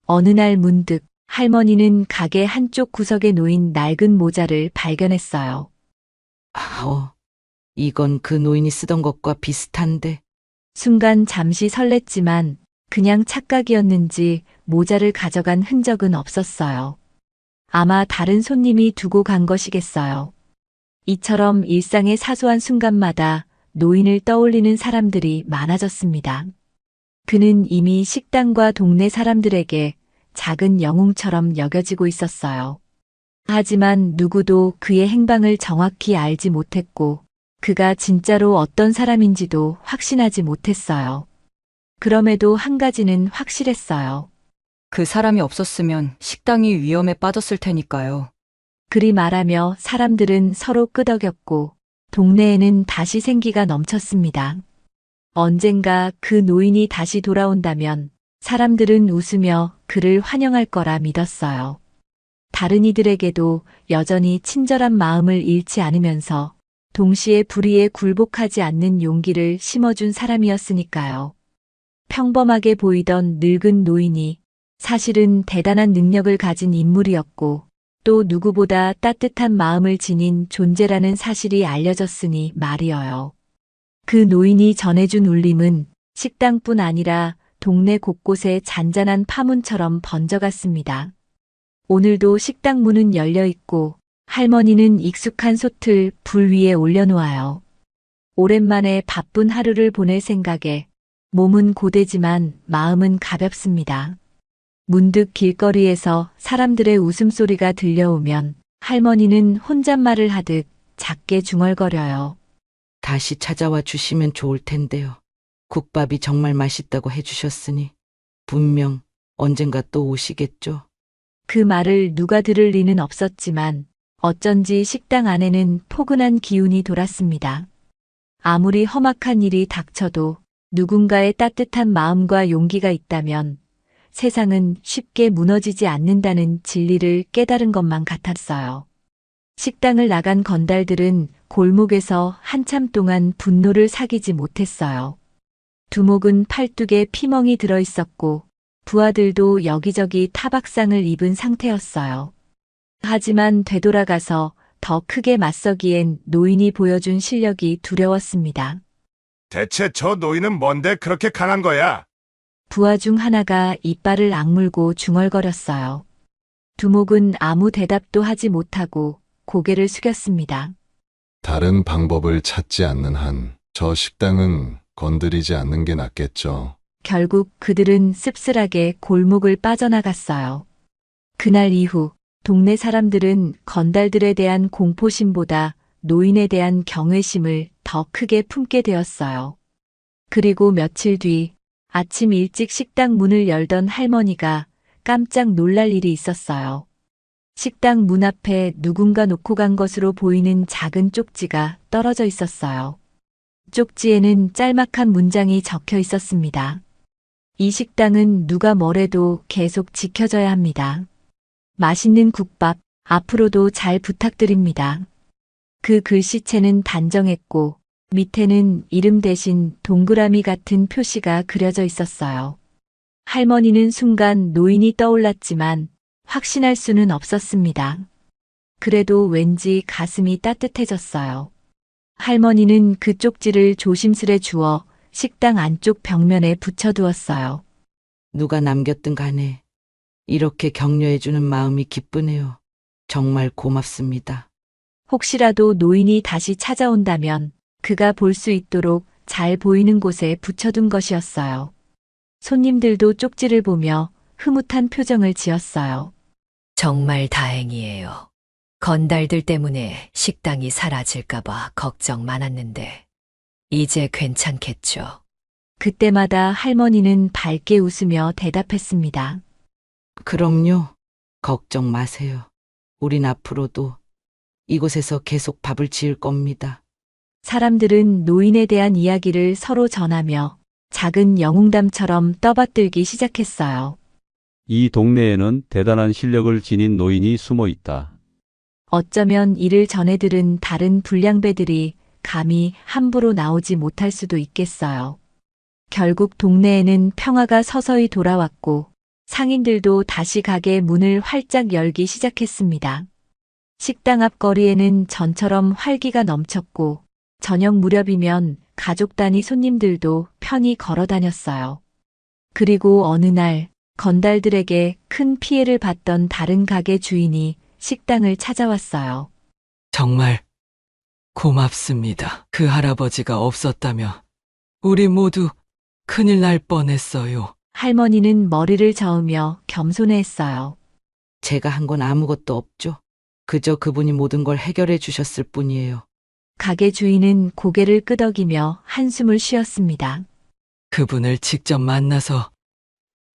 어느 날 문득 할머니는 가게 한쪽 구석에 놓인 낡은 모자를 발견했어요. 이건 그 노인이 쓰던 것과 비슷한데. 순간 잠시 설렜지만 그냥 착각이었는지 모자를 가져간 흔적은 없었어요. 아마 다른 손님이 두고 간 것이겠어요. 이처럼 일상의 사소한 순간마다 노인을 떠올리는 사람들이 많아졌습니다. 그는 이미 식당과 동네 사람들에게 작은 영웅처럼 여겨지고 있었어요. 하지만 누구도 그의 행방을 정확히 알지 못했고 그가 진짜로 어떤 사람인지도 확신하지 못했어요. 그럼에도 한 가지는 확실했어요. 그 사람이 없었으면 식당이 위험에 빠졌을 테니까요. 그리 말하며 사람들은 서로 끄덕였고 동네에는 다시 생기가 넘쳤습니다. 언젠가 그 노인이 다시 돌아온다면 사람들은 웃으며 그를 환영할 거라 믿었어요. 다른 이들에게도 여전히 친절한 마음을 잃지 않으면서 동시에 불의에 굴복하지 않는 용기를 심어준 사람이었으니까요. 평범하게 보이던 늙은 노인이 사실은 대단한 능력을 가진 인물이었고 또 누구보다 따뜻한 마음을 지닌 존재라는 사실이 알려졌으니 말이어요. 그 노인이 전해준 울림은 식당뿐 아니라 동네 곳곳에 잔잔한 파문처럼 번져갔습니다. 오늘도 식당 문은 열려 있고 할머니는 익숙한 솥을 불 위에 올려놓아요. 오랜만에 바쁜 하루를 보낼 생각에 몸은 고되지만 마음은 가볍습니다. 문득 길거리에서 사람들의 웃음소리가 들려오면 할머니는 혼잣말을 하듯 작게 중얼거려요. 다시 찾아와 주시면 좋을 텐데요. 국밥이 정말 맛있다고 해주셨으니 분명 언젠가 또 오시겠죠. 그 말을 누가 들을 리는 없었지만 어쩐지 식당 안에는 포근한 기운이 돌았습니다. 아무리 험악한 일이 닥쳐도 누군가의 따뜻한 마음과 용기가 있다면 세상은 쉽게 무너지지 않는다는 진리를 깨달은 것만 같았어요. 식당을 나간 건달들은 골목에서 한참 동안 분노를 사귀지 못했어요. 두목은 팔뚝에 피멍이 들어 있었고 부하들도 여기저기 타박상을 입은 상태였어요. 하지만 되돌아가서 더 크게 맞서기엔 노인이 보여준 실력이 두려웠습니다. 대체 저 노인은 뭔데 그렇게 강한 거야? 부하 중 하나가 이빨을 악물고 중얼거렸어요. 두목은 아무 대답도 하지 못하고 고개를 숙였습니다. 다른 방법을 찾지 않는 한 저 식당은 건드리지 않는 게 낫겠죠. 결국 그들은 씁쓸하게 골목을 빠져나갔어요. 그날 이후 동네 사람들은 건달들에 대한 공포심보다 노인에 대한 경외심을 더 크게 품게 되었어요. 그리고 며칠 뒤 아침 일찍 식당 문을 열던 할머니가 깜짝 놀랄 일이 있었어요. 식당 문 앞에 누군가 놓고 간 것으로 보이는 작은 쪽지가 떨어져 있었어요. 쪽지에는 짤막한 문장이 적혀 있었습니다. 이 식당은 누가 뭐래도 계속 지켜져야 합니다. 맛있는 국밥, 앞으로도 잘 부탁드립니다. 그 글씨체는 단정했고 밑에는 이름 대신 동그라미 같은 표시가 그려져 있었어요. 할머니는 순간 노인이 떠올랐지만 확신할 수는 없었습니다. 그래도 왠지 가슴이 따뜻해졌어요. 할머니는 그 쪽지를 조심스레 주워 식당 안쪽 벽면에 붙여두었어요. 누가 남겼든 간에 이렇게 격려해주는 마음이 기쁘네요. 정말 고맙습니다. 혹시라도 노인이 다시 찾아온다면 그가 볼 수 있도록 잘 보이는 곳에 붙여둔 것이었어요. 손님들도 쪽지를 보며 흐뭇한 표정을 지었어요. 정말 다행이에요. 건달들 때문에 식당이 사라질까봐 걱정 많았는데 이제 괜찮겠죠. 그때마다 할머니는 밝게 웃으며 대답했습니다. 그럼요. 걱정 마세요. 우린 앞으로도 이곳에서 계속 밥을 지을 겁니다. 사람들은 노인에 대한 이야기를 서로 전하며 작은 영웅담처럼 떠받들기 시작했어요. 이 동네에는 대단한 실력을 지닌 노인이 숨어 있다. 어쩌면 이를 전해 들은 다른 불량배들이 감히 함부로 나오지 못할 수도 있겠어요. 결국 동네에는 평화가 서서히 돌아왔고 상인들도 다시 가게 문을 활짝 열기 시작했습니다. 식당 앞 거리에는 전처럼 활기가 넘쳤고 저녁 무렵이면 가족 단위 손님들도 편히 걸어 다녔어요. 그리고 어느 날 건달들에게 큰 피해를 봤던 다른 가게 주인이 식당을 찾아왔어요. 정말 고맙습니다. 그 할아버지가 없었다면 우리 모두 큰일 날 뻔했어요. 할머니는 머리를 저으며 겸손해했어요. 제가 한 건 아무것도 없죠. 그저 그분이 모든 걸 해결해 주셨을 뿐이에요. 가게 주인은 고개를 끄덕이며 한숨을 쉬었습니다. 그분을 직접 만나서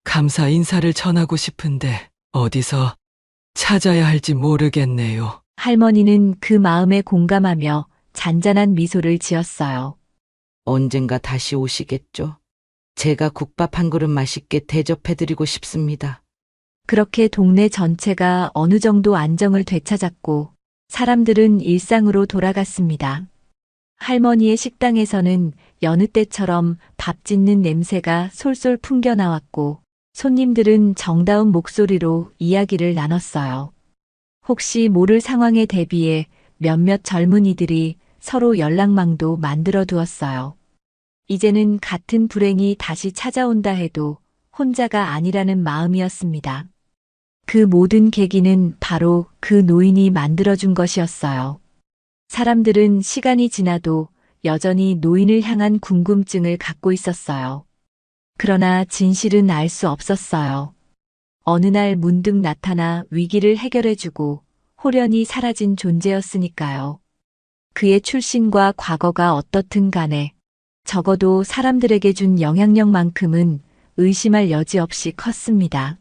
감사 인사를 전하고 싶은데 어디서 찾아야 할지 모르겠네요. 할머니는 그 마음에 공감하며 잔잔한 미소를 지었어요. 언젠가 다시 오시겠죠? 제가 국밥 한 그릇 맛있게 대접해드리고 싶습니다. 그렇게 동네 전체가 어느 정도 안정을 되찾았고 사람들은 일상으로 돌아갔습니다. 할머니의 식당에서는 여느 때처럼 밥 짓는 냄새가 솔솔 풍겨 나왔고 손님들은 정다운 목소리로 이야기를 나눴어요. 혹시 모를 상황에 대비해 몇몇 젊은이들이 서로 연락망도 만들어 두었어요. 이제는 같은 불행이 다시 찾아온다 해도 혼자가 아니라는 마음이었습니다. 그 모든 계기는 바로 그 노인이 만들어준 것이었어요. 사람들은 시간이 지나도 여전히 노인을 향한 궁금증을 갖고 있었어요. 그러나 진실은 알 수 없었어요. 어느 날 문득 나타나 위기를 해결해주고 호련히 사라진 존재였으니까요. 그의 출신과 과거가 어떻든 간에 적어도 사람들에게 준 영향력만큼은 의심할 여지 없이 컸습니다.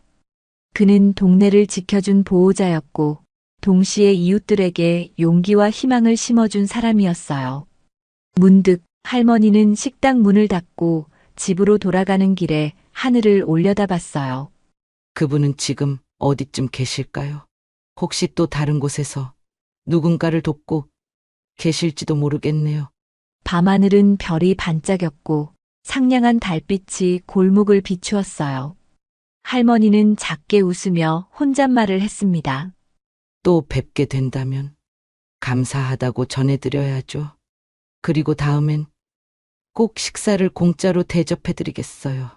그는 동네를 지켜준 보호자였고 동시에 이웃들에게 용기와 희망을 심어준 사람이었어요. 문득 할머니는 식당 문을 닫고 집으로 돌아가는 길에 하늘을 올려다봤어요. 그분은 지금 어디쯤 계실까요? 혹시 또 다른 곳에서 누군가를 돕고 계실지도 모르겠네요. 밤하늘은 별이 반짝였고 상냥한 달빛이 골목을 비추었어요. 할머니는 작게 웃으며 혼잣말을 했습니다. 또 뵙게 된다면 감사하다고 전해드려야죠. 그리고 다음엔 꼭 식사를 공짜로 대접해드리겠어요.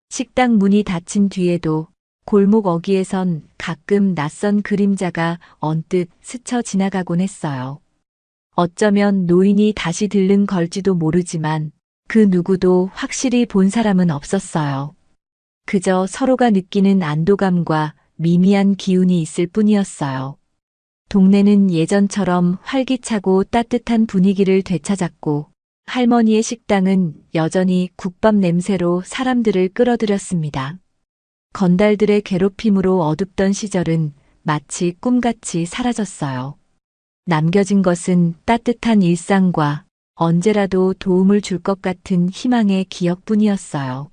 식당 문이 닫힌 뒤에도 골목 어귀에선 가끔 낯선 그림자가 언뜻 스쳐 지나가곤 했어요. 어쩌면 노인이 다시 들른 걸지도 모르지만 그 누구도 확실히 본 사람은 없었어요. 그저 서로가 느끼는 안도감과 미미한 기운이 있을 뿐이었어요. 동네는 예전처럼 활기차고 따뜻한 분위기를 되찾았고 할머니의 식당은 여전히 국밥 냄새로 사람들을 끌어들였습니다. 건달들의 괴롭힘으로 어둡던 시절은 마치 꿈같이 사라졌어요. 남겨진 것은 따뜻한 일상과 언제라도 도움을 줄 것 같은 희망의 기억뿐이었어요.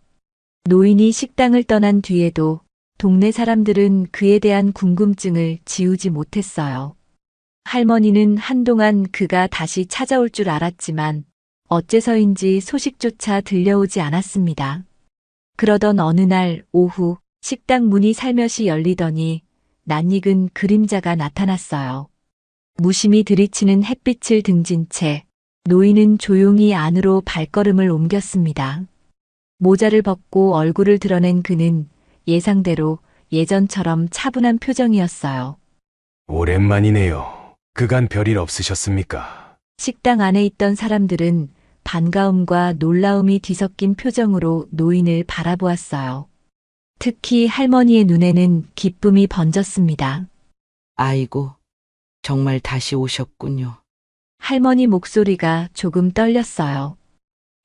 노인이 식당을 떠난 뒤에도 동네 사람들은 그에 대한 궁금증을 지우지 못했어요. 할머니는 한동안 그가 다시 찾아올 줄 알았지만 어째서인지 소식조차 들려오지 않았습니다. 그러던 어느 날 오후 식당 문이 살며시 열리더니 낯익은 그림자가 나타났어요. 무심히 들이치는 햇빛을 등진 채 노인은 조용히 안으로 발걸음을 옮겼습니다. 모자를 벗고 얼굴을 드러낸 그는 예상대로 예전처럼 차분한 표정이었어요. 오랜만이네요. 그간 별일 없으셨습니까? 식당 안에 있던 사람들은 반가움과 놀라움이 뒤섞인 표정으로 노인을 바라보았어요. 특히 할머니의 눈에는 기쁨이 번졌습니다. 아이고, 정말 다시 오셨군요. 할머니 목소리가 조금 떨렸어요.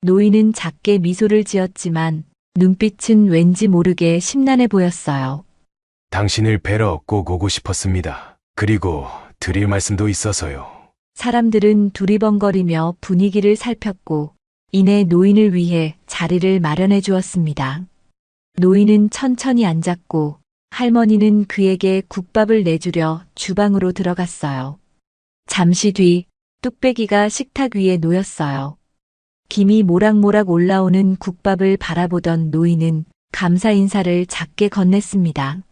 노인은 작게 미소를 지었지만 눈빛은 왠지 모르게 심란해 보였어요. 당신을 뵈러 꼭 오고 싶었습니다. 그리고 드릴 말씀도 있어서요. 사람들은 두리번거리며 분위기를 살폈고 이내 노인을 위해 자리를 마련해 주었습니다. 노인은 천천히 앉았고 할머니는 그에게 국밥을 내주려 주방으로 들어갔어요. 잠시 뒤 뚝배기가 식탁 위에 놓였어요. 김이 모락모락 올라오는 국밥을 바라보던 노인은 감사 인사를 작게 건넸습니다.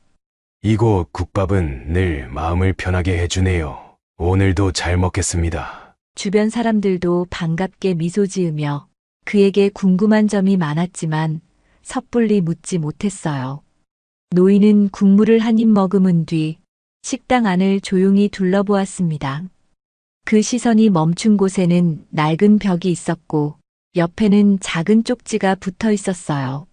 이곳 국밥은 늘 마음을 편하게 해주네요. 오늘도 잘 먹겠습니다. 주변 사람들도 반갑게 미소 지으며 그에게 궁금한 점이 많았지만 섣불리 묻지 못했어요. 노인은 국물을 한 입 머금은 뒤 식당 안을 조용히 둘러보았습니다. 그 시선이 멈춘 곳에는 낡은 벽이 있었고 옆에는 작은 쪽지가 붙어 있었어요.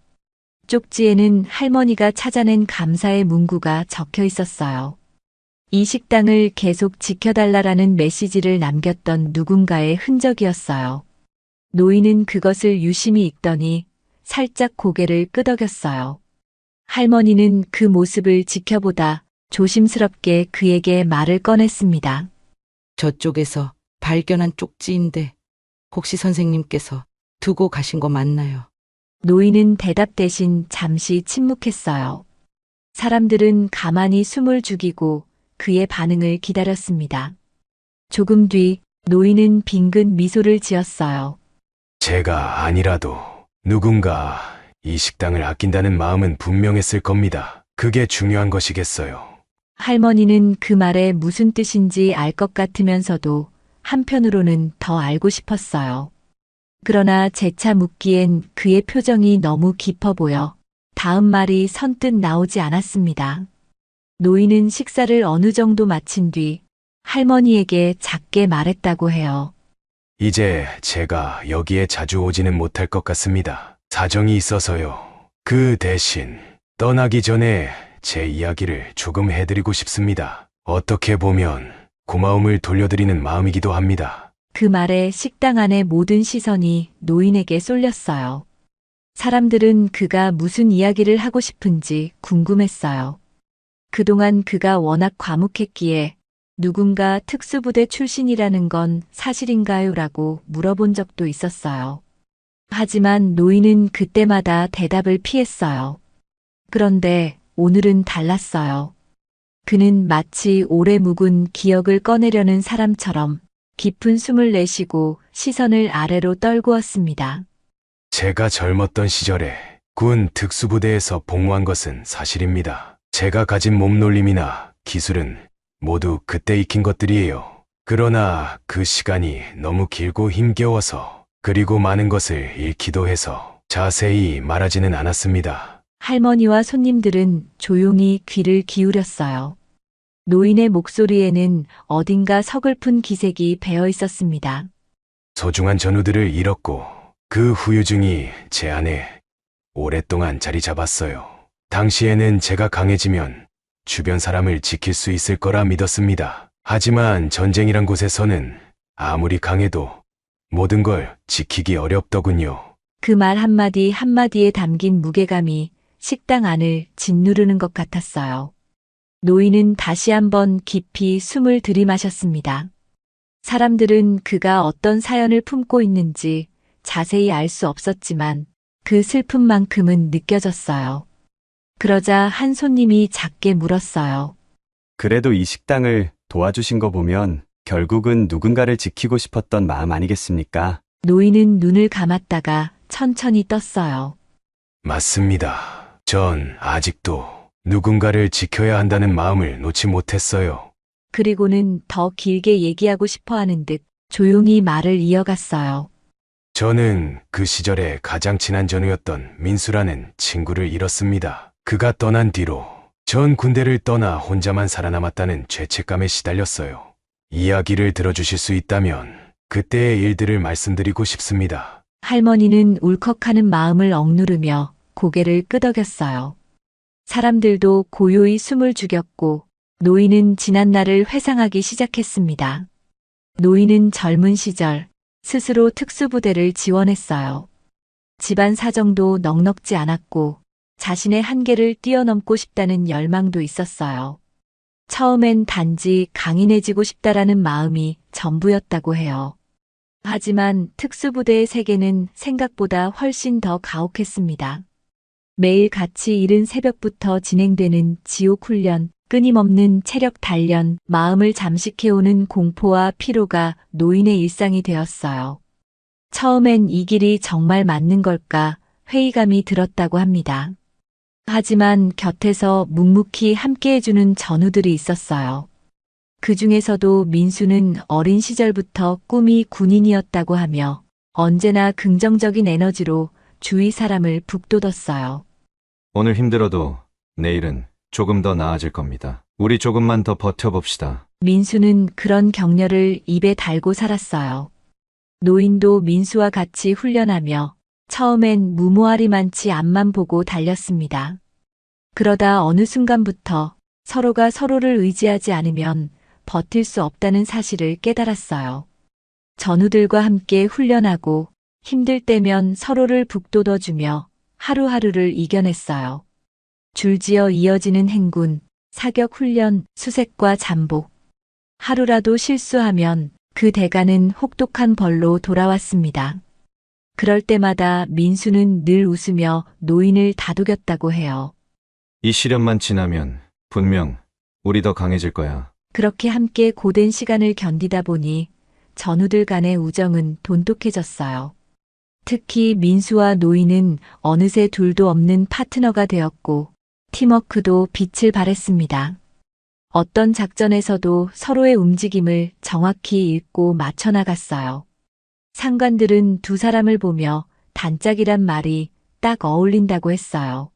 쪽지에는 할머니가 찾아낸 감사의 문구가 적혀 있었어요. 이 식당을 계속 지켜달라라는 메시지를 남겼던 누군가의 흔적이었어요. 노인은 그것을 유심히 읽더니 살짝 고개를 끄덕였어요. 할머니는 그 모습을 지켜보다 조심스럽게 그에게 말을 꺼냈습니다. 저쪽에서 발견한 쪽지인데 혹시 선생님께서 두고 가신 거 맞나요? 노인은 대답 대신 잠시 침묵했어요. 사람들은 가만히 숨을 죽이고 그의 반응을 기다렸습니다. 조금 뒤 노인은 빙긋 미소를 지었어요. 제가 아니라도 누군가 이 식당을 아낀다는 마음은 분명했을 겁니다. 그게 중요한 것이겠어요. 할머니는 그 말에 무슨 뜻인지 알 것 같으면서도 한편으로는 더 알고 싶었어요. 그러나 재차 묻기엔 그의 표정이 너무 깊어 보여 다음 말이 선뜻 나오지 않았습니다. 노인은 식사를 어느 정도 마친 뒤 할머니에게 작게 말했다고 해요. 이제 제가 여기에 자주 오지는 못할 것 같습니다. 사정이 있어서요. 그 대신 떠나기 전에 제 이야기를 조금 해드리고 싶습니다. 어떻게 보면 고마움을 돌려드리는 마음이기도 합니다. 그 말에 식당 안의 모든 시선이 노인에게 쏠렸어요. 사람들은 그가 무슨 이야기를 하고 싶은지 궁금했어요. 그동안 그가 워낙 과묵했기에 누군가 특수부대 출신이라는 건 사실인가요? 라고 물어본 적도 있었어요. 하지만 노인은 그때마다 대답을 피했어요. 그런데 오늘은 달랐어요. 그는 마치 오래 묵은 기억을 꺼내려는 사람처럼 깊은 숨을 내쉬고 시선을 아래로 떨구었습니다. 제가 젊었던 시절에 군 특수부대에서 복무한 것은 사실입니다. 제가 가진 몸놀림이나 기술은 모두 그때 익힌 것들이에요. 그러나 그 시간이 너무 길고 힘겨워서 그리고 많은 것을 잃기도 해서 자세히 말하지는 않았습니다. 할머니와 손님들은 조용히 귀를 기울였어요. 노인의 목소리에는 어딘가 서글픈 기색이 배어 있었습니다. 소중한 전우들을 잃었고 그 후유증이 제 안에 오랫동안 자리 잡았어요. 당시에는 제가 강해지면 주변 사람을 지킬 수 있을 거라 믿었습니다. 하지만 전쟁이란 곳에서는 아무리 강해도 모든 걸 지키기 어렵더군요. 그 말 한마디 한마디에 담긴 무게감이 식당 안을 짓누르는 것 같았어요. 노인은 다시 한번 깊이 숨을 들이마셨습니다. 사람들은 그가 어떤 사연을 품고 있는지 자세히 알 수 없었지만 그 슬픔만큼은 느껴졌어요. 그러자 한 손님이 작게 물었어요. 그래도 이 식당을 도와주신 거 보면 결국은 누군가를 지키고 싶었던 마음 아니겠습니까? 노인은 눈을 감았다가 천천히 떴어요. 맞습니다. 전 아직도 누군가를 지켜야 한다는 마음을 놓지 못했어요. 그리고는 더 길게 얘기하고 싶어 하는 듯 조용히 말을 이어갔어요. 저는 그 시절에 가장 친한 전우였던 민수라는 친구를 잃었습니다. 그가 떠난 뒤로 전 군대를 떠나 혼자만 살아남았다는 죄책감에 시달렸어요. 이야기를 들어주실 수 있다면 그때의 일들을 말씀드리고 싶습니다. 할머니는 울컥하는 마음을 억누르며 고개를 끄덕였어요. 사람들도 고요히 숨을 죽였고 노인은 지난 날을 회상하기 시작했습니다. 노인은 젊은 시절 스스로 특수부대를 지원했어요. 집안 사정도 넉넉지 않았고 자신의 한계를 뛰어넘고 싶다는 열망도 있었어요. 처음엔 단지 강인해지고 싶다라는 마음이 전부였다고 해요. 하지만 특수부대의 세계는 생각보다 훨씬 더 가혹했습니다. 매일 같이 이른 새벽부터 진행되는 지옥훈련, 끊임없는 체력 단련, 마음을 잠식해오는 공포와 피로가 노인의 일상이 되었어요. 처음엔 이 길이 정말 맞는 걸까 회의감이 들었다고 합니다. 하지만 곁에서 묵묵히 함께해주는 전우들이 있었어요. 그 중에서도 민수는 어린 시절부터 꿈이 군인이었다고 하며 언제나 긍정적인 에너지로 주위 사람을 북돋웠어요. 오늘 힘들어도 내일은 조금 더 나아질 겁니다. 우리 조금만 더 버텨봅시다. 민수는 그런 격려를 입에 달고 살았어요. 노인도 민수와 같이 훈련하며 처음엔 무모하리만치 앞만 보고 달렸습니다. 그러다 어느 순간부터 서로가 서로를 의지하지 않으면 버틸 수 없다는 사실을 깨달았어요. 전우들과 함께 훈련하고 힘들 때면 서로를 북돋워주며 하루하루를 이겨냈어요. 줄지어 이어지는 행군, 사격 훈련, 수색과 잠복. 하루라도 실수하면 그 대가는 혹독한 벌로 돌아왔습니다. 그럴 때마다 민수는 늘 웃으며 노인을 다독였다고 해요. 이 시련만 지나면 분명 우리 더 강해질 거야. 그렇게 함께 고된 시간을 견디다 보니 전우들 간의 우정은 돈독해졌어요. 특히 민수와 노인은 어느새 둘도 없는 파트너가 되었고 팀워크도 빛을 발했습니다. 어떤 작전에서도 서로의 움직임을 정확히 읽고 맞춰 나갔어요. 상관들은 두 사람을 보며 단짝이란 말이 딱 어울린다고 했어요.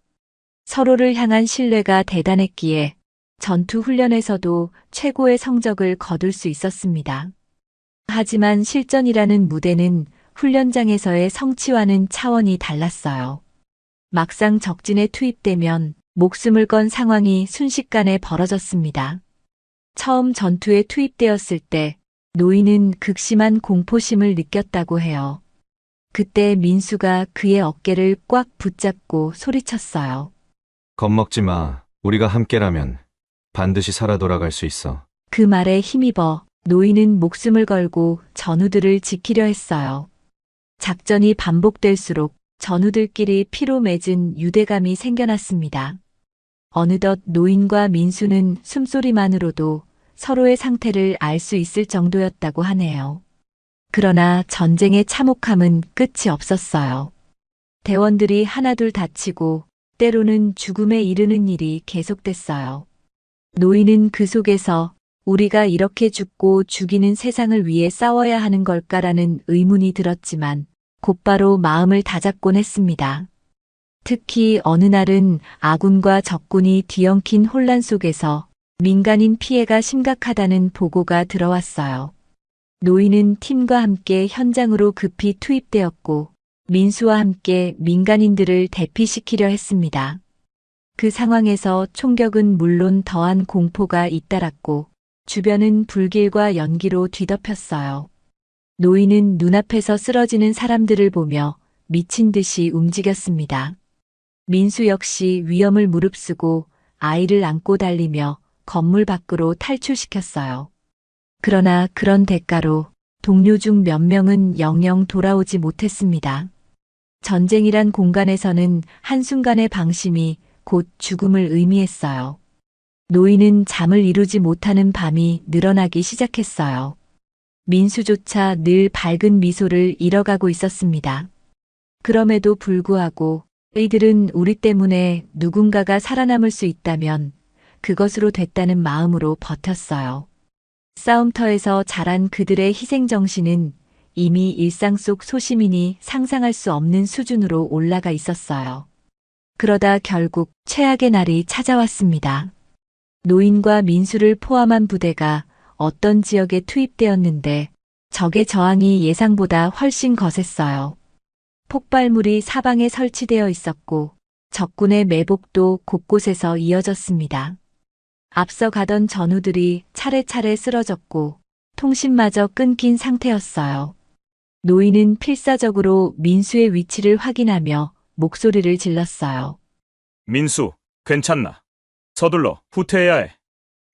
서로를 향한 신뢰가 대단했기에 전투 훈련에서도 최고의 성적을 거둘 수 있었습니다. 하지만 실전이라는 무대는 훈련장에서의 성취와는 차원이 달랐어요. 막상 적진에 투입되면 목숨을 건 상황이 순식간에 벌어졌습니다. 처음 전투에 투입되었을 때 노인은 극심한 공포심을 느꼈다고 해요. 그때 민수가 그의 어깨를 꽉 붙잡고 소리쳤어요. 겁먹지 마. 우리가 함께라면 반드시 살아 돌아갈 수 있어. 그 말에 힘입어 노인은 목숨을 걸고 전우들을 지키려 했어요. 작전이 반복될수록 전우들끼리 피로 맺은 유대감이 생겨났습니다. 어느덧 노인과 민수는 숨소리만으로도 서로의 상태를 알 수 있을 정도였다고 하네요. 그러나 전쟁의 참혹함은 끝이 없었어요. 대원들이 하나둘 다치고 때로는 죽음에 이르는 일이 계속됐어요. 노인은 그 속에서 우리가 이렇게 죽고 죽이는 세상을 위해 싸워야 하는 걸까라는 의문이 들었지만 곧바로 마음을 다잡곤 했습니다. 특히 어느 날은 아군과 적군이 뒤엉킨 혼란 속에서 민간인 피해가 심각하다는 보고가 들어왔어요. 노인은 팀과 함께 현장으로 급히 투입되었고 민수와 함께 민간인들을 대피시키려 했습니다. 그 상황에서 총격은 물론 더한 공포가 잇따랐고 주변은 불길과 연기로 뒤덮였어요. 노인은 눈앞에서 쓰러지는 사람들을 보며 미친 듯이 움직였습니다. 민수 역시 위험을 무릅쓰고 아이를 안고 달리며 건물 밖으로 탈출시켰어요. 그러나 그런 대가로 동료 중 몇 명은 영영 돌아오지 못했습니다. 전쟁이란 공간에서는 한순간의 방심이 곧 죽음을 의미했어요. 노인은 잠을 이루지 못하는 밤이 늘어나기 시작했어요. 민수조차 늘 밝은 미소를 잃어가고 있었습니다. 그럼에도 불구하고 이들은 우리 때문에 누군가가 살아남을 수 있다면 그것으로 됐다는 마음으로 버텼어요. 싸움터에서 자란 그들의 희생정신은 이미 일상 속 소시민이 상상할 수 없는 수준으로 올라가 있었어요. 그러다 결국 최악의 날이 찾아왔습니다. 노인과 민수를 포함한 부대가 어떤 지역에 투입되었는데 적의 저항이 예상보다 훨씬 거셌어요. 폭발물이 사방에 설치되어 있었고 적군의 매복도 곳곳에서 이어졌습니다. 앞서 가던 전우들이 차례차례 쓰러졌고 통신마저 끊긴 상태였어요. 노인은 필사적으로 민수의 위치를 확인하며 목소리를 질렀어요. 민수, 괜찮나? 서둘러 후퇴해야 해.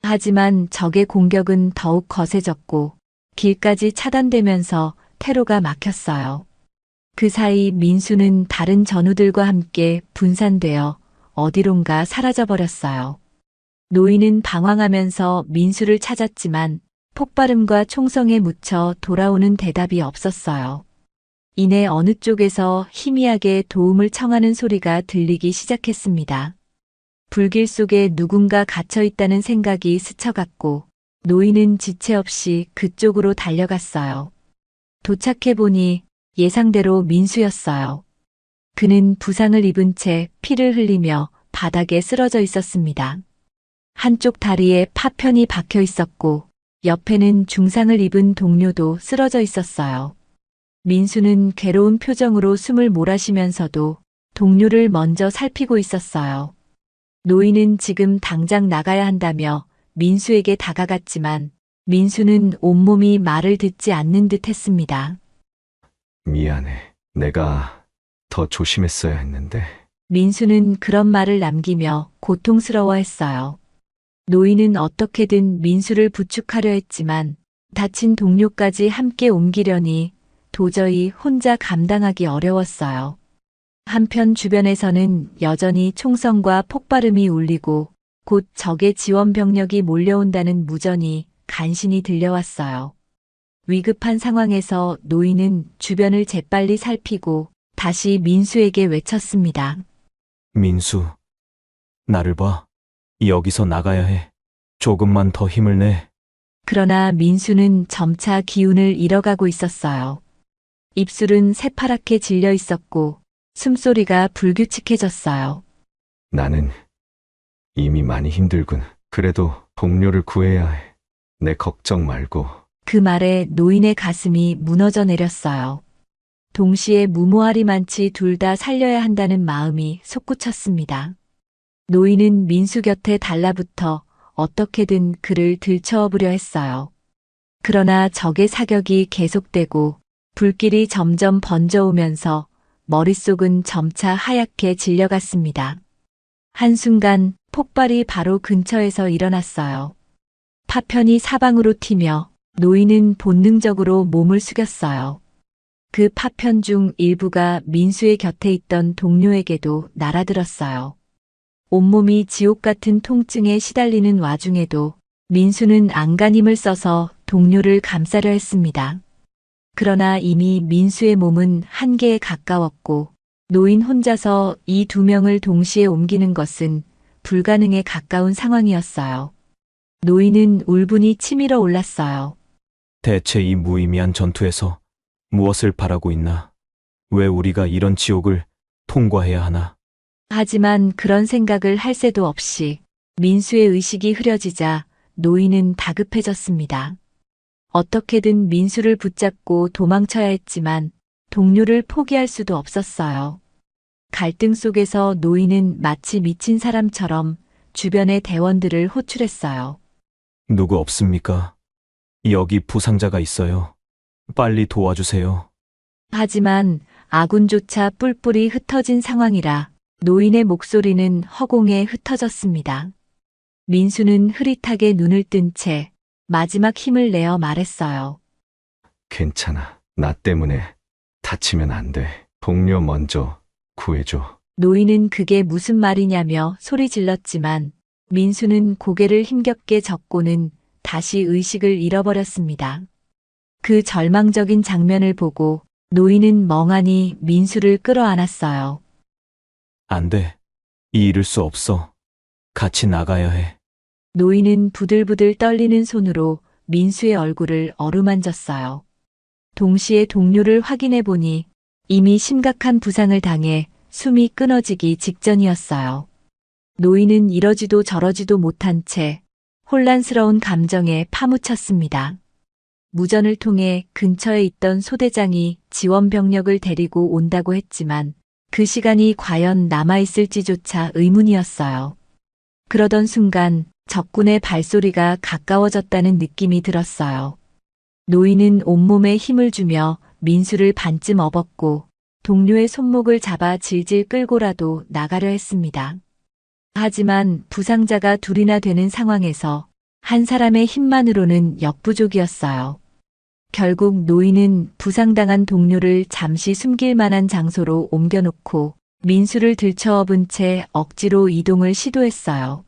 하지만 적의 공격은 더욱 거세졌고 길까지 차단되면서 퇴로가 막혔어요. 그 사이 민수는 다른 전우들과 함께 분산되어 어디론가 사라져버렸어요. 노인은 방황하면서 민수를 찾았지만 폭발음과 총성에 묻혀 돌아오는 대답이 없었어요. 이내 어느 쪽에서 희미하게 도움을 청하는 소리가 들리기 시작했습니다. 불길 속에 누군가 갇혀 있다는 생각이 스쳐갔고 노인은 지체 없이 그쪽으로 달려갔어요. 도착해보니 예상대로 민수였어요. 그는 부상을 입은 채 피를 흘리며 바닥에 쓰러져 있었습니다. 한쪽 다리에 파편이 박혀 있었고 옆에는 중상을 입은 동료도 쓰러져 있었어요. 민수는 괴로운 표정으로 숨을 몰아쉬면서도 동료를 먼저 살피고 있었어요. 노인은 지금 당장 나가야 한다며 민수에게 다가갔지만 민수는 온몸이 말을 듣지 않는 듯 했습니다. 미안해. 내가 더 조심했어야 했는데. 민수는 그런 말을 남기며 고통스러워했어요. 노인은 어떻게든 민수를 부축하려 했지만 다친 동료까지 함께 옮기려니 도저히 혼자 감당하기 어려웠어요. 한편 주변에서는 여전히 총성과 폭발음이 울리고 곧 적의 지원 병력이 몰려온다는 무전이 간신히 들려왔어요. 위급한 상황에서 노인은 주변을 재빨리 살피고 다시 민수에게 외쳤습니다. 민수, 나를 봐. 여기서 나가야 해. 조금만 더 힘을 내. 그러나 민수는 점차 기운을 잃어가고 있었어요. 입술은 새파랗게 질려 있었고 숨소리가 불규칙해졌어요. 나는 이미 많이 힘들군. 그래도 동료를 구해야 해. 내 걱정 말고. 그 말에 노인의 가슴이 무너져 내렸어요. 동시에 무모하리만치 둘 다 살려야 한다는 마음이 솟구쳤습니다. 노인은 민수 곁에 달라붙어 어떻게든 그를 들쳐업으려 했어요. 그러나 적의 사격이 계속되고 불길이 점점 번져오면서 머릿속은 점차 하얗게 질려갔습니다. 한순간 폭발이 바로 근처에서 일어났어요. 파편이 사방으로 튀며 노인은 본능적으로 몸을 숙였어요. 그 파편 중 일부가 민수의 곁에 있던 동료에게도 날아들었어요. 온몸이 지옥 같은 통증에 시달리는 와중에도 민수는 안간힘을 써서 동료를 감싸려 했습니다. 그러나 이미 민수의 몸은 한계에 가까웠고 노인 혼자서 이 두 명을 동시에 옮기는 것은 불가능에 가까운 상황이었어요. 노인은 울분이 치밀어 올랐어요. 대체 이 무의미한 전투에서 무엇을 바라고 있나? 왜 우리가 이런 지옥을 통과해야 하나? 하지만 그런 생각을 할 새도 없이 민수의 의식이 흐려지자 노인은 다급해졌습니다. 어떻게든 민수를 붙잡고 도망쳐야 했지만 동료를 포기할 수도 없었어요. 갈등 속에서 노인은 마치 미친 사람처럼 주변의 대원들을 호출했어요. 누구 없습니까? 여기 부상자가 있어요. 빨리 도와주세요. 하지만 아군조차 뿔뿔이 흩어진 상황이라 노인의 목소리는 허공에 흩어졌습니다. 민수는 흐릿하게 눈을 뜬 채 마지막 힘을 내어 말했어요. 괜찮아. 나 때문에 다치면 안 돼. 동료 먼저 구해줘. 노인은 그게 무슨 말이냐며 소리 질렀지만 민수는 고개를 힘겹게 젓고는 다시 의식을 잃어버렸습니다. 그 절망적인 장면을 보고 노인은 멍하니 민수를 끌어안았어요. 안 돼. 잃을 수 없어. 같이 나가야 해. 노인은 부들부들 떨리는 손으로 민수의 얼굴을 어루만졌어요. 동시에 동료를 확인해 보니 이미 심각한 부상을 당해 숨이 끊어지기 직전이었어요. 노인은 이러지도 저러지도 못한 채 혼란스러운 감정에 파묻혔습니다. 무전을 통해 근처에 있던 소대장이 지원 병력을 데리고 온다고 했지만 그 시간이 과연 남아있을지조차 의문이었어요. 그러던 순간 적군의 발소리가 가까워졌다는 느낌이 들었어요. 노인은 온몸에 힘을 주며 민수를 반쯤 업었고 동료의 손목을 잡아 질질 끌고라도 나가려 했습니다. 하지만 부상자가 둘이나 되는 상황에서 한 사람의 힘만으로는 역부족이었어요. 결국 노인은 부상당한 동료를 잠시 숨길 만한 장소로 옮겨놓고 민수를 들쳐업은 채 억지로 이동을 시도했어요.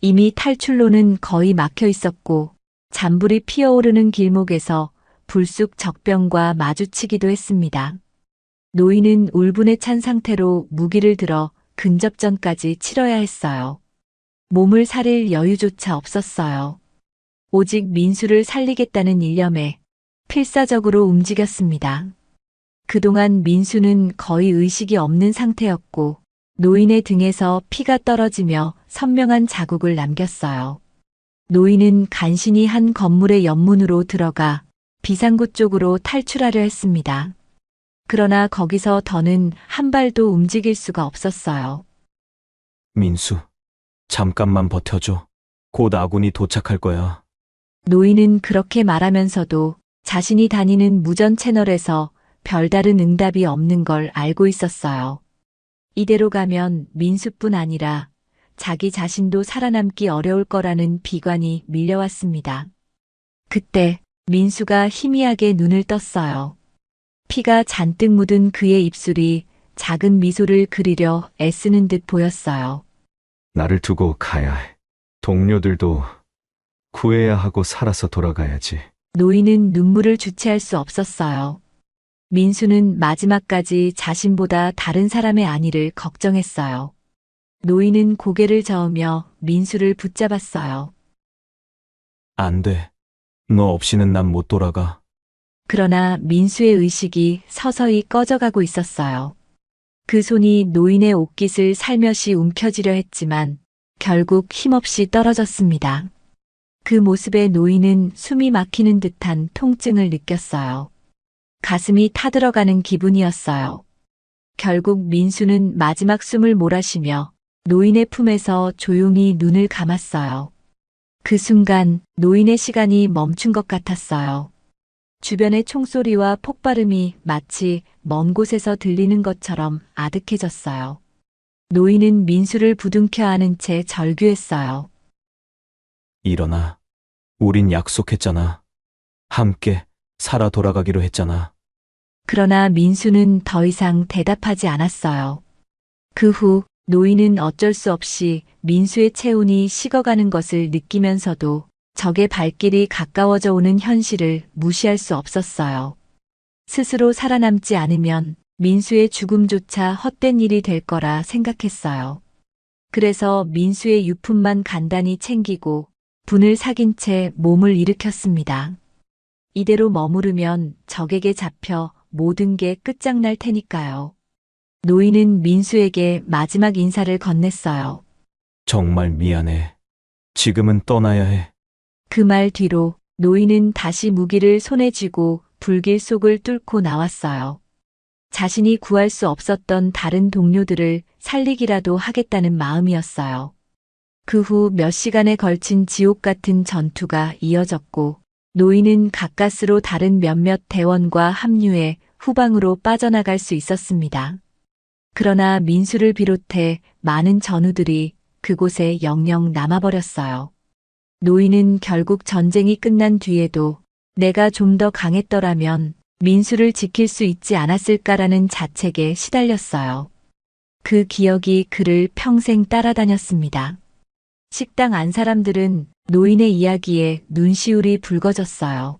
이미 탈출로는 거의 막혀 있었고 잔불이 피어오르는 길목에서 불쑥 적병과 마주치기도 했습니다. 노인은 울분에 찬 상태로 무기를 들어 근접전까지 치러야 했어요. 몸을 사릴 여유조차 없었어요. 오직 민수를 살리겠다는 일념에 필사적으로 움직였습니다. 그동안 민수는 거의 의식이 없는 상태였고 노인의 등에서 피가 떨어지며 선명한 자국을 남겼어요. 노인은 간신히 한 건물의 옆문으로 들어가 비상구 쪽으로 탈출하려 했습니다. 그러나 거기서 더는 한 발도 움직일 수가 없었어요. 민수, 잠깐만 버텨줘. 곧 아군이 도착할 거야. 노인은 그렇게 말하면서도 자신이 다니는 무전 채널에서 별다른 응답이 없는 걸 알고 있었어요. 이대로 가면 민수뿐 아니라 자기 자신도 살아남기 어려울 거라는 비관이 밀려왔습니다. 그때 민수가 희미하게 눈을 떴어요. 피가 잔뜩 묻은 그의 입술이 작은 미소를 그리려 애쓰는 듯 보였어요. 나를 두고 가야 해. 동료들도 구해야 하고 살아서 돌아가야지. 노인은 눈물을 주체할 수 없었어요. 민수는 마지막까지 자신보다 다른 사람의 안위를 걱정했어요. 노인은 고개를 저으며 민수를 붙잡았어요. 안 돼. 너 없이는 난 못 돌아가. 그러나 민수의 의식이 서서히 꺼져가고 있었어요. 그 손이 노인의 옷깃을 살며시 움켜쥐려 했지만 결국 힘없이 떨어졌습니다. 그 모습에 노인은 숨이 막히는 듯한 통증을 느꼈어요. 가슴이 타들어가는 기분이었어요. 결국 민수는 마지막 숨을 몰아쉬며 노인의 품에서 조용히 눈을 감았어요. 그 순간 노인의 시간이 멈춘 것 같았어요. 주변의 총소리와 폭발음이 마치 먼 곳에서 들리는 것처럼 아득해졌어요. 노인은 민수를 부둥켜 안은 채 절규했어요. 일어나. 우린 약속했잖아. 함께 살아 돌아가기로 했잖아. 그러나 민수는 더 이상 대답하지 않았어요. 그 후 노인은 어쩔 수 없이 민수의 체온이 식어가는 것을 느끼면서도 적의 발길이 가까워져 오는 현실을 무시할 수 없었어요. 스스로 살아남지 않으면 민수의 죽음조차 헛된 일이 될 거라 생각했어요. 그래서 민수의 유품만 간단히 챙기고 분을 사긴 채 몸을 일으켰습니다. 이대로 머무르면 적에게 잡혀 모든 게 끝장날 테니까요. 노인은 민수에게 마지막 인사를 건넸어요. 정말 미안해. 지금은 떠나야 해. 그 말 뒤로 노인은 다시 무기를 손에 쥐고 불길 속을 뚫고 나왔어요. 자신이 구할 수 없었던 다른 동료들을 살리기라도 하겠다는 마음이었어요. 그 후 몇 시간에 걸친 지옥 같은 전투가 이어졌고 노인은 가까스로 다른 몇몇 대원과 합류해 후방으로 빠져나갈 수 있었습니다. 그러나 민수를 비롯해 많은 전우들이 그곳에 영영 남아버렸어요. 노인은 결국 전쟁이 끝난 뒤에도 내가 좀 더 강했더라면 민수를 지킬 수 있지 않았을까라는 자책에 시달렸어요. 그 기억이 그를 평생 따라다녔습니다. 식당 안 사람들은 노인의 이야기에 눈시울이 붉어졌어요.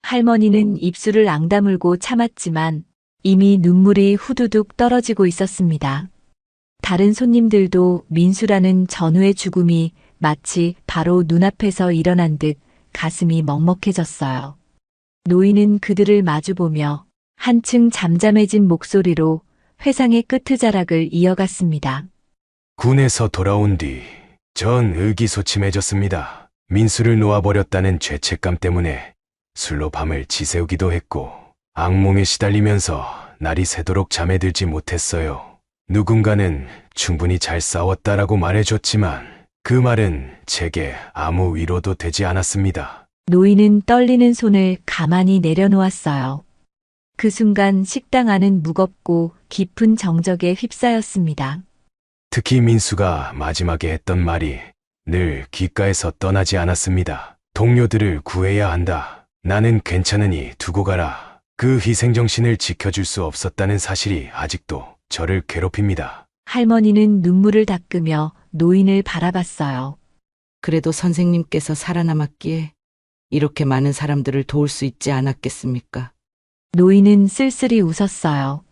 할머니는 입술을 앙다물고 참았지만 이미 눈물이 후두둑 떨어지고 있었습니다. 다른 손님들도 민수라는 전우의 죽음이 마치 바로 눈앞에서 일어난 듯 가슴이 먹먹해졌어요. 노인은 그들을 마주보며 한층 잠잠해진 목소리로 회상의 끝트자락을 이어갔습니다. 군에서 돌아온 뒤 전 의기소침해졌습니다. 민수를 놓아버렸다는 죄책감 때문에 술로 밤을 지새우기도 했고 악몽에 시달리면서 날이 새도록 잠에 들지 못했어요. 누군가는 충분히 잘 싸웠다라고 말해줬지만 그 말은 제게 아무 위로도 되지 않았습니다. 노인은 떨리는 손을 가만히 내려놓았어요. 그 순간 식당 안은 무겁고 깊은 정적에 휩싸였습니다. 특히 민수가 마지막에 했던 말이 늘 귓가에서 떠나지 않았습니다. 동료들을 구해야 한다. 나는 괜찮으니 두고 가라. 그 희생정신을 지켜줄 수 없었다는 사실이 아직도 저를 괴롭힙니다. 할머니는 눈물을 닦으며 노인을 바라봤어요. 그래도 선생님께서 살아남았기에 이렇게 많은 사람들을 도울 수 있지 않았겠습니까? 노인은 쓸쓸히 웃었어요.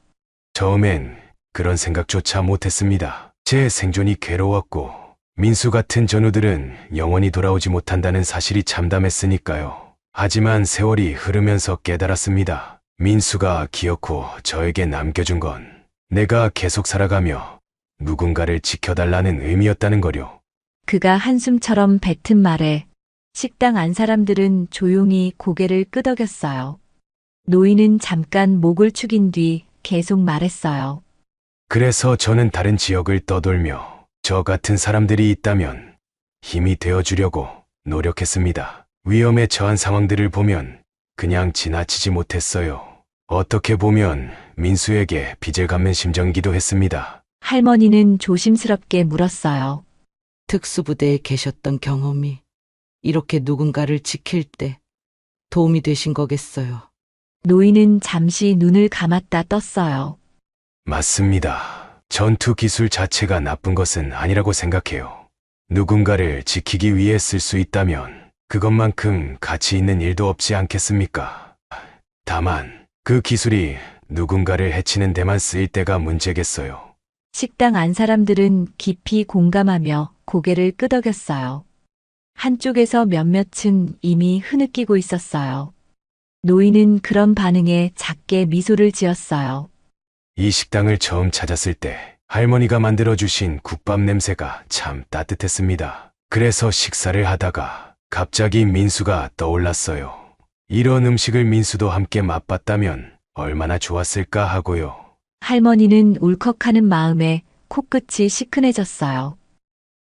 처음엔 그런 생각조차 못했습니다. 제 생존이 괴로웠고 민수 같은 전우들은 영원히 돌아오지 못한다는 사실이 참담했으니까요. 하지만 세월이 흐르면서 깨달았습니다. 민수가 기어코 저에게 남겨준 건 내가 계속 살아가며 누군가를 지켜달라는 의미였다는 거요. 그가 한숨처럼 뱉은 말에 식당 안 사람들은 조용히 고개를 끄덕였어요. 노인은 잠깐 목을 축인 뒤 계속 말했어요. 그래서 저는 다른 지역을 떠돌며 저 같은 사람들이 있다면 힘이 되어주려고 노력했습니다. 위험에 처한 상황들을 보면 그냥 지나치지 못했어요. 어떻게 보면 민수에게 빚을 갚는 심정이기도 했습니다. 할머니는 조심스럽게 물었어요. 특수부대에 계셨던 경험이 이렇게 누군가를 지킬 때 도움이 되신 거겠어요. 노인은 잠시 눈을 감았다 떴어요. 맞습니다. 전투 기술 자체가 나쁜 것은 아니라고 생각해요. 누군가를 지키기 위해 쓸 수 있다면 그것만큼 가치 있는 일도 없지 않겠습니까? 다만 그 기술이 누군가를 해치는 데만 쓰일 때가 문제겠어요. 식당 안 사람들은 깊이 공감하며 고개를 끄덕였어요. 한쪽에서 몇몇은 이미 흐느끼고 있었어요. 노인은 그런 반응에 작게 미소를 지었어요. 이 식당을 처음 찾았을 때 할머니가 만들어주신 국밥 냄새가 참 따뜻했습니다. 그래서 식사를 하다가 갑자기 민수가 떠올랐어요. 이런 음식을 민수도 함께 맛봤다면 얼마나 좋았을까 하고요. 할머니는 울컥하는 마음에 코끝이 시큰해졌어요.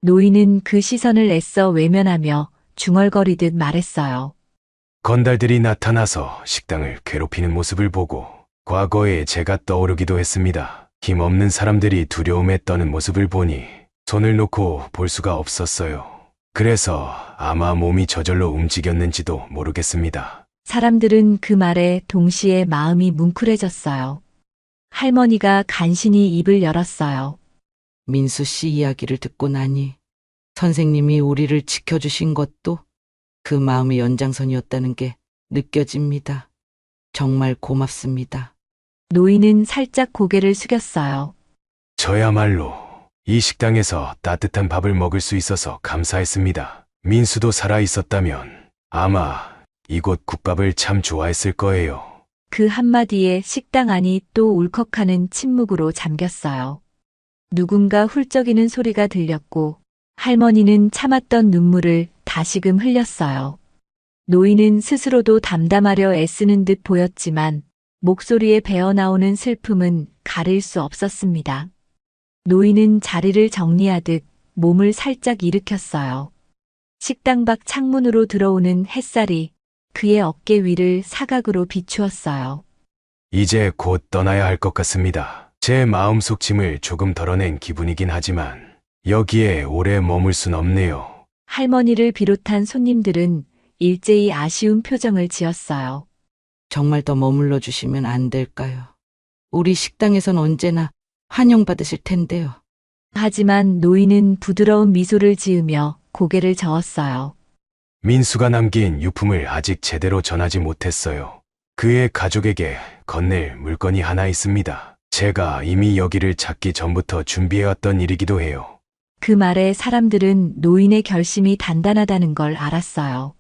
노인은 그 시선을 애써 외면하며 중얼거리듯 말했어요. 건달들이 나타나서 식당을 괴롭히는 모습을 보고 과거에 제가 떠오르기도 했습니다. 힘없는 사람들이 두려움에 떠는 모습을 보니 손을 놓고 볼 수가 없었어요. 그래서 아마 몸이 저절로 움직였는지도 모르겠습니다. 사람들은 그 말에 동시에 마음이 뭉클해졌어요. 할머니가 간신히 입을 열었어요. 민수 씨 이야기를 듣고 나니 선생님이 우리를 지켜주신 것도 그 마음의 연장선이었다는 게 느껴집니다. 정말 고맙습니다. 노인은 살짝 고개를 숙였어요. 저야말로 이 식당에서 따뜻한 밥을 먹을 수 있어서 감사했습니다. 민수도 살아 있었다면 아마 이곳 국밥을 참 좋아했을 거예요. 그 한마디에 식당 안이 또 울컥하는 침묵으로 잠겼어요. 누군가 훌쩍이는 소리가 들렸고 할머니는 참았던 눈물을 다시금 흘렸어요. 노인은 스스로도 담담하려 애쓰는 듯 보였지만 목소리에 배어나오는 슬픔은 가릴 수 없었습니다. 노인은 자리를 정리하듯 몸을 살짝 일으켰어요. 식당 밖 창문으로 들어오는 햇살이 그의 어깨 위를 사각으로 비추었어요. 이제 곧 떠나야 할 것 같습니다. 제 마음속 짐을 조금 덜어낸 기분이긴 하지만 여기에 오래 머물 순 없네요. 할머니를 비롯한 손님들은 일제히 아쉬운 표정을 지었어요. 정말 더 머물러 주시면 안 될까요? 우리 식당에선 언제나 환영받으실 텐데요. 하지만 노인은 부드러운 미소를 지으며 고개를 저었어요. 민수가 남긴 유품을 아직 제대로 전하지 못했어요. 그의 가족에게 건넬 물건이 하나 있습니다. 제가 이미 여기를 찾기 전부터 준비해왔던 일이기도 해요. 그 말에 사람들은 노인의 결심이 단단하다는 걸 알았어요.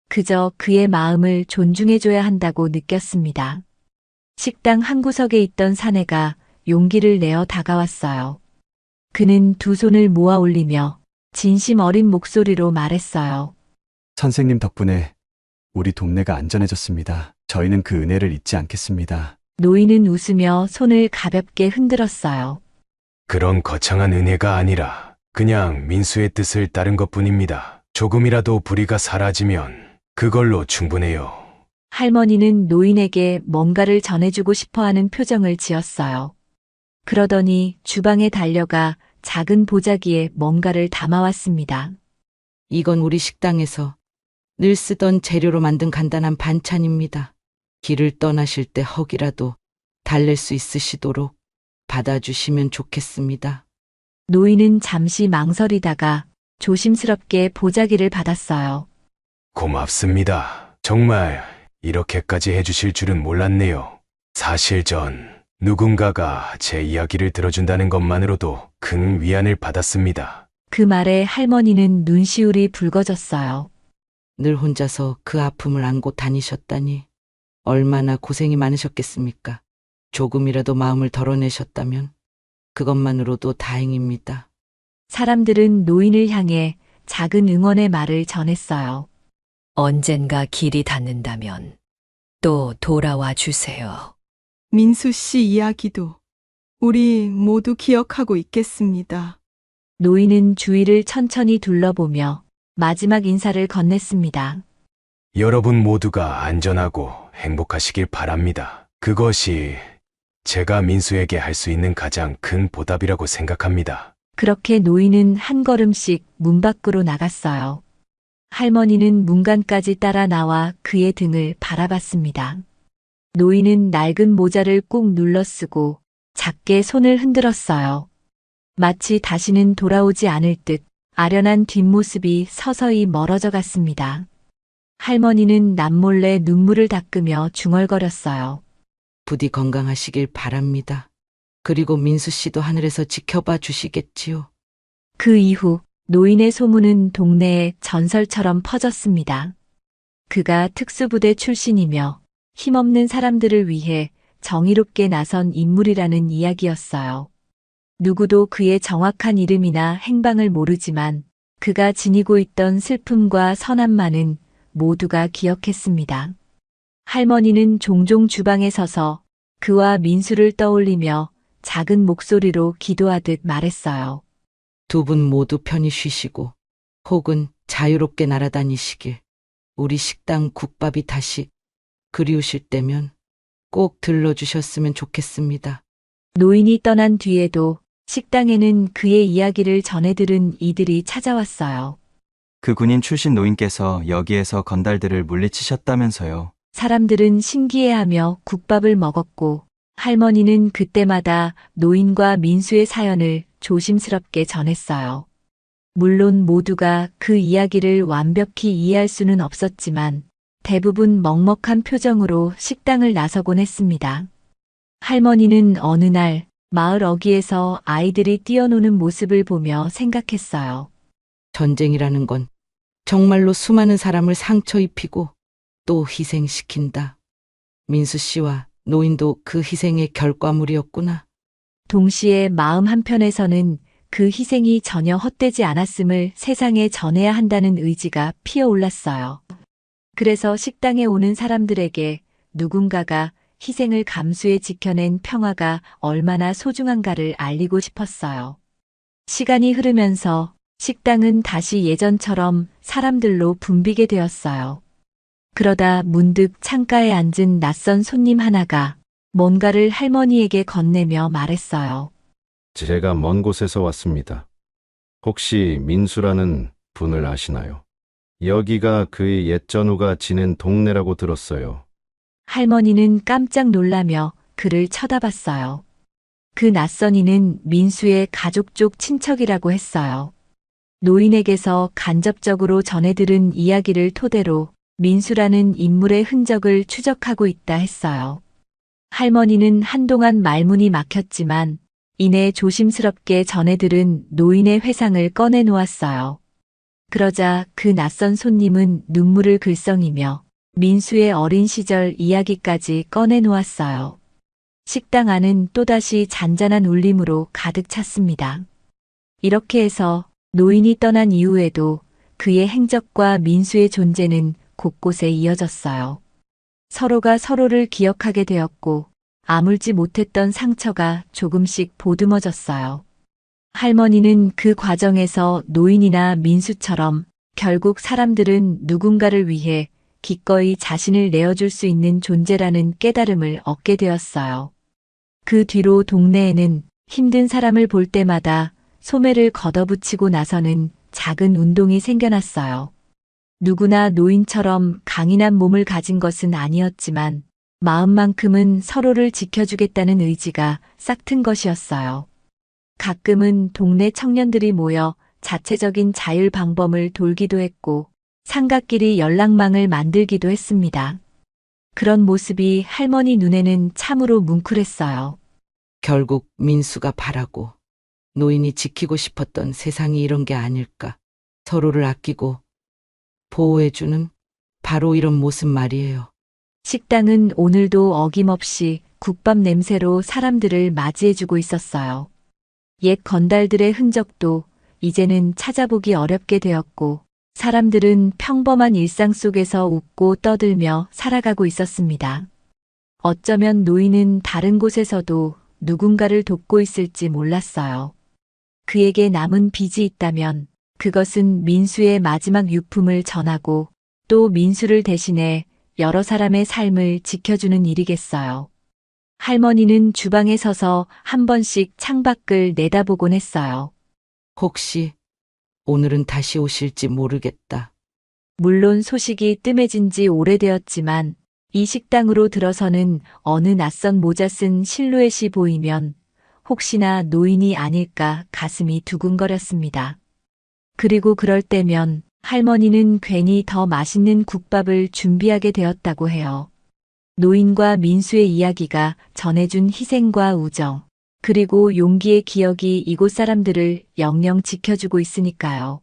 그저 그의 마음을 존중해줘야 한다고 느꼈습니다. 식당 한 구석에 있던 사내가 용기를 내어 다가왔어요. 그는 두 손을 모아 올리며 진심 어린 목소리로 말했어요. 선생님 덕분에 우리 동네가 안전해졌습니다. 저희는 그 은혜를 잊지 않겠습니다. 노인은 웃으며 손을 가볍게 흔들었어요. 그런 거창한 은혜가 아니라 그냥 민수의 뜻을 따른 것뿐입니다. 조금이라도 불의가 사라지면 그걸로 충분해요. 할머니는 노인에게 뭔가를 전해주고 싶어하는 표정을 지었어요. 그러더니 주방에 달려가 작은 보자기에 뭔가를 담아왔습니다. 이건 우리 식당에서 늘 쓰던 재료로 만든 간단한 반찬입니다. 길을 떠나실 때 혹이라도 달랠 수 있으시도록 받아주시면 좋겠습니다. 노인은 잠시 망설이다가 조심스럽게 보자기를 받았어요. 고맙습니다. 정말 이렇게까지 해주실 줄은 몰랐네요. 사실 전 누군가가 제 이야기를 들어준다는 것만으로도 큰 위안을 받았습니다. 그 말에 할머니는 눈시울이 붉어졌어요. 늘 혼자서 그 아픔을 안고 다니셨다니 얼마나 고생이 많으셨겠습니까? 조금이라도 마음을 덜어내셨다면 그것만으로도 다행입니다. 사람들은 노인을 향해 작은 응원의 말을 전했어요. 언젠가 길이 닿는다면 또 돌아와 주세요. 민수 씨 이야기도 우리 모두 기억하고 있겠습니다. 노인은 주위를 천천히 둘러보며 마지막 인사를 건넸습니다. 여러분 모두가 안전하고 행복하시길 바랍니다. 그것이 제가 민수에게 할 수 있는 가장 큰 보답이라고 생각합니다. 그렇게 노인은 한 걸음씩 문 밖으로 나갔어요. 할머니는 문간까지 따라 나와 그의 등을 바라봤습니다. 노인은 낡은 모자를 꾹 눌러 쓰고 작게 손을 흔들었어요. 마치 다시는 돌아오지 않을 듯 아련한 뒷모습이 서서히 멀어져 갔습니다. 할머니는 남몰래 눈물을 닦으며 중얼거렸어요. 부디 건강하시길 바랍니다. 그리고 민수 씨도 하늘에서 지켜봐 주시겠지요. 그 이후 노인의 소문은 동네에 전설처럼 퍼졌습니다. 그가 특수부대 출신이며 힘없는 사람들을 위해 정의롭게 나선 인물이라는 이야기였어요. 누구도 그의 정확한 이름이나 행방을 모르지만 그가 지니고 있던 슬픔과 선함만은 모두가 기억했습니다. 할머니는 종종 주방에 서서 그와 민수를 떠올리며 작은 목소리로 기도하듯 말했어요. 두 분 모두 편히 쉬시고 혹은 자유롭게 날아다니시길. 우리 식당 국밥이 다시 그리우실 때면 꼭 들러주셨으면 좋겠습니다. 노인이 떠난 뒤에도 식당에는 그의 이야기를 전해 들은 이들이 찾아왔어요. 그 군인 출신 노인께서 여기에서 건달들을 물리치셨다면서요. 사람들은 신기해하며 국밥을 먹었고 할머니는 그때마다 노인과 민수의 사연을 조심스럽게 전했어요. 물론 모두가 그 이야기를 완벽히 이해할 수는 없었지만 대부분 먹먹한 표정으로 식당을 나서곤 했습니다. 할머니는 어느 날 마을 어귀에서 아이들이 뛰어노는 모습을 보며 생각했어요. 전쟁이라는 건 정말로 수많은 사람을 상처 입히고 또 희생시킨다. 민수 씨와 노인도 그 희생의 결과물이었구나. 동시에 마음 한편에서는 그 희생이 전혀 헛되지 않았음을 세상에 전해야 한다는 의지가 피어올랐어요. 그래서 식당에 오는 사람들에게 누군가가 희생을 감수해 지켜낸 평화가 얼마나 소중한가를 알리고 싶었어요. 시간이 흐르면서 식당은 다시 예전처럼 사람들로 붐비게 되었어요. 그러다 문득 창가에 앉은 낯선 손님 하나가 뭔가를 할머니에게 건네며 말했어요. 제가 먼 곳에서 왔습니다. 혹시 민수라는 분을 아시나요? 여기가 그의 옛 전우가 지낸 동네라고 들었어요. 할머니는 깜짝 놀라며 그를 쳐다봤어요. 그 낯선 이는 민수의 가족 쪽 친척이라고 했어요. 노인에게서 간접적으로 전해 들은 이야기를 토대로 민수라는 인물의 흔적을 추적하고 있다 했어요. 할머니는 한동안 말문이 막혔지만 이내 조심스럽게 전해 들은 노인의 회상을 꺼내 놓았어요. 그러자 그 낯선 손님은 눈물을 글썽이며 민수의 어린 시절 이야기까지 꺼내 놓았어요. 식당 안은 또다시 잔잔한 울림으로 가득 찼습니다. 이렇게 해서 노인이 떠난 이후에도 그의 행적과 민수의 존재는 곳곳에 이어졌어요. 서로가 서로를 기억하게 되었고 아물지 못했던 상처가 조금씩 보듬어졌어요. 할머니는 그 과정에서 노인이나 민수처럼 결국 사람들은 누군가를 위해 기꺼이 자신을 내어줄 수 있는 존재라는 깨달음을 얻게 되었어요. 그 뒤로 동네에는 힘든 사람을 볼 때마다 소매를 걷어붙이고 나서는 작은 운동이 생겨났어요. 누구나 노인처럼 강인한 몸을 가진 것은 아니었지만 마음만큼은 서로를 지켜주겠다는 의지가 싹튼 것이었어요. 가끔은 동네 청년들이 모여 자체적인 자율 방범을 돌기도 했고 상가끼리 연락망을 만들기도 했습니다. 그런 모습이 할머니 눈에는 참으로 뭉클했어요. 결국 민수가 바라고 노인이 지키고 싶었던 세상이 이런 게 아닐까. 서로를 아끼고 보호해주는 바로 이런 모습 말이에요. 식당은 오늘도 어김없이 국밥 냄새로 사람들을 맞이해주고 있었어요. 옛 건달들의 흔적도 이제는 찾아보기 어렵게 되었고 사람들은 평범한 일상 속에서 웃고 떠들며 살아가고 있었습니다. 어쩌면 노인은 다른 곳에서도 누군가를 돕고 있을지 몰랐어요. 그에게 남은 빚이 있다면 그것은 민수의 마지막 유품을 전하고 또 민수를 대신해 여러 사람의 삶을 지켜주는 일이겠어요. 할머니는 주방에 서서 한 번씩 창밖을 내다보곤 했어요. 혹시 오늘은 다시 오실지 모르겠다. 물론 소식이 뜸해진 지 오래되었지만 이 식당으로 들어서는 어느 낯선 모자 쓴 실루엣이 보이면 혹시나 노인이 아닐까 가슴이 두근거렸습니다. 그리고 그럴 때면 할머니는 괜히 더 맛있는 국밥을 준비하게 되었다고 해요. 노인과 민수의 이야기가 전해준 희생과 우정, 그리고 용기의 기억이 이곳 사람들을 영영 지켜주고 있으니까요.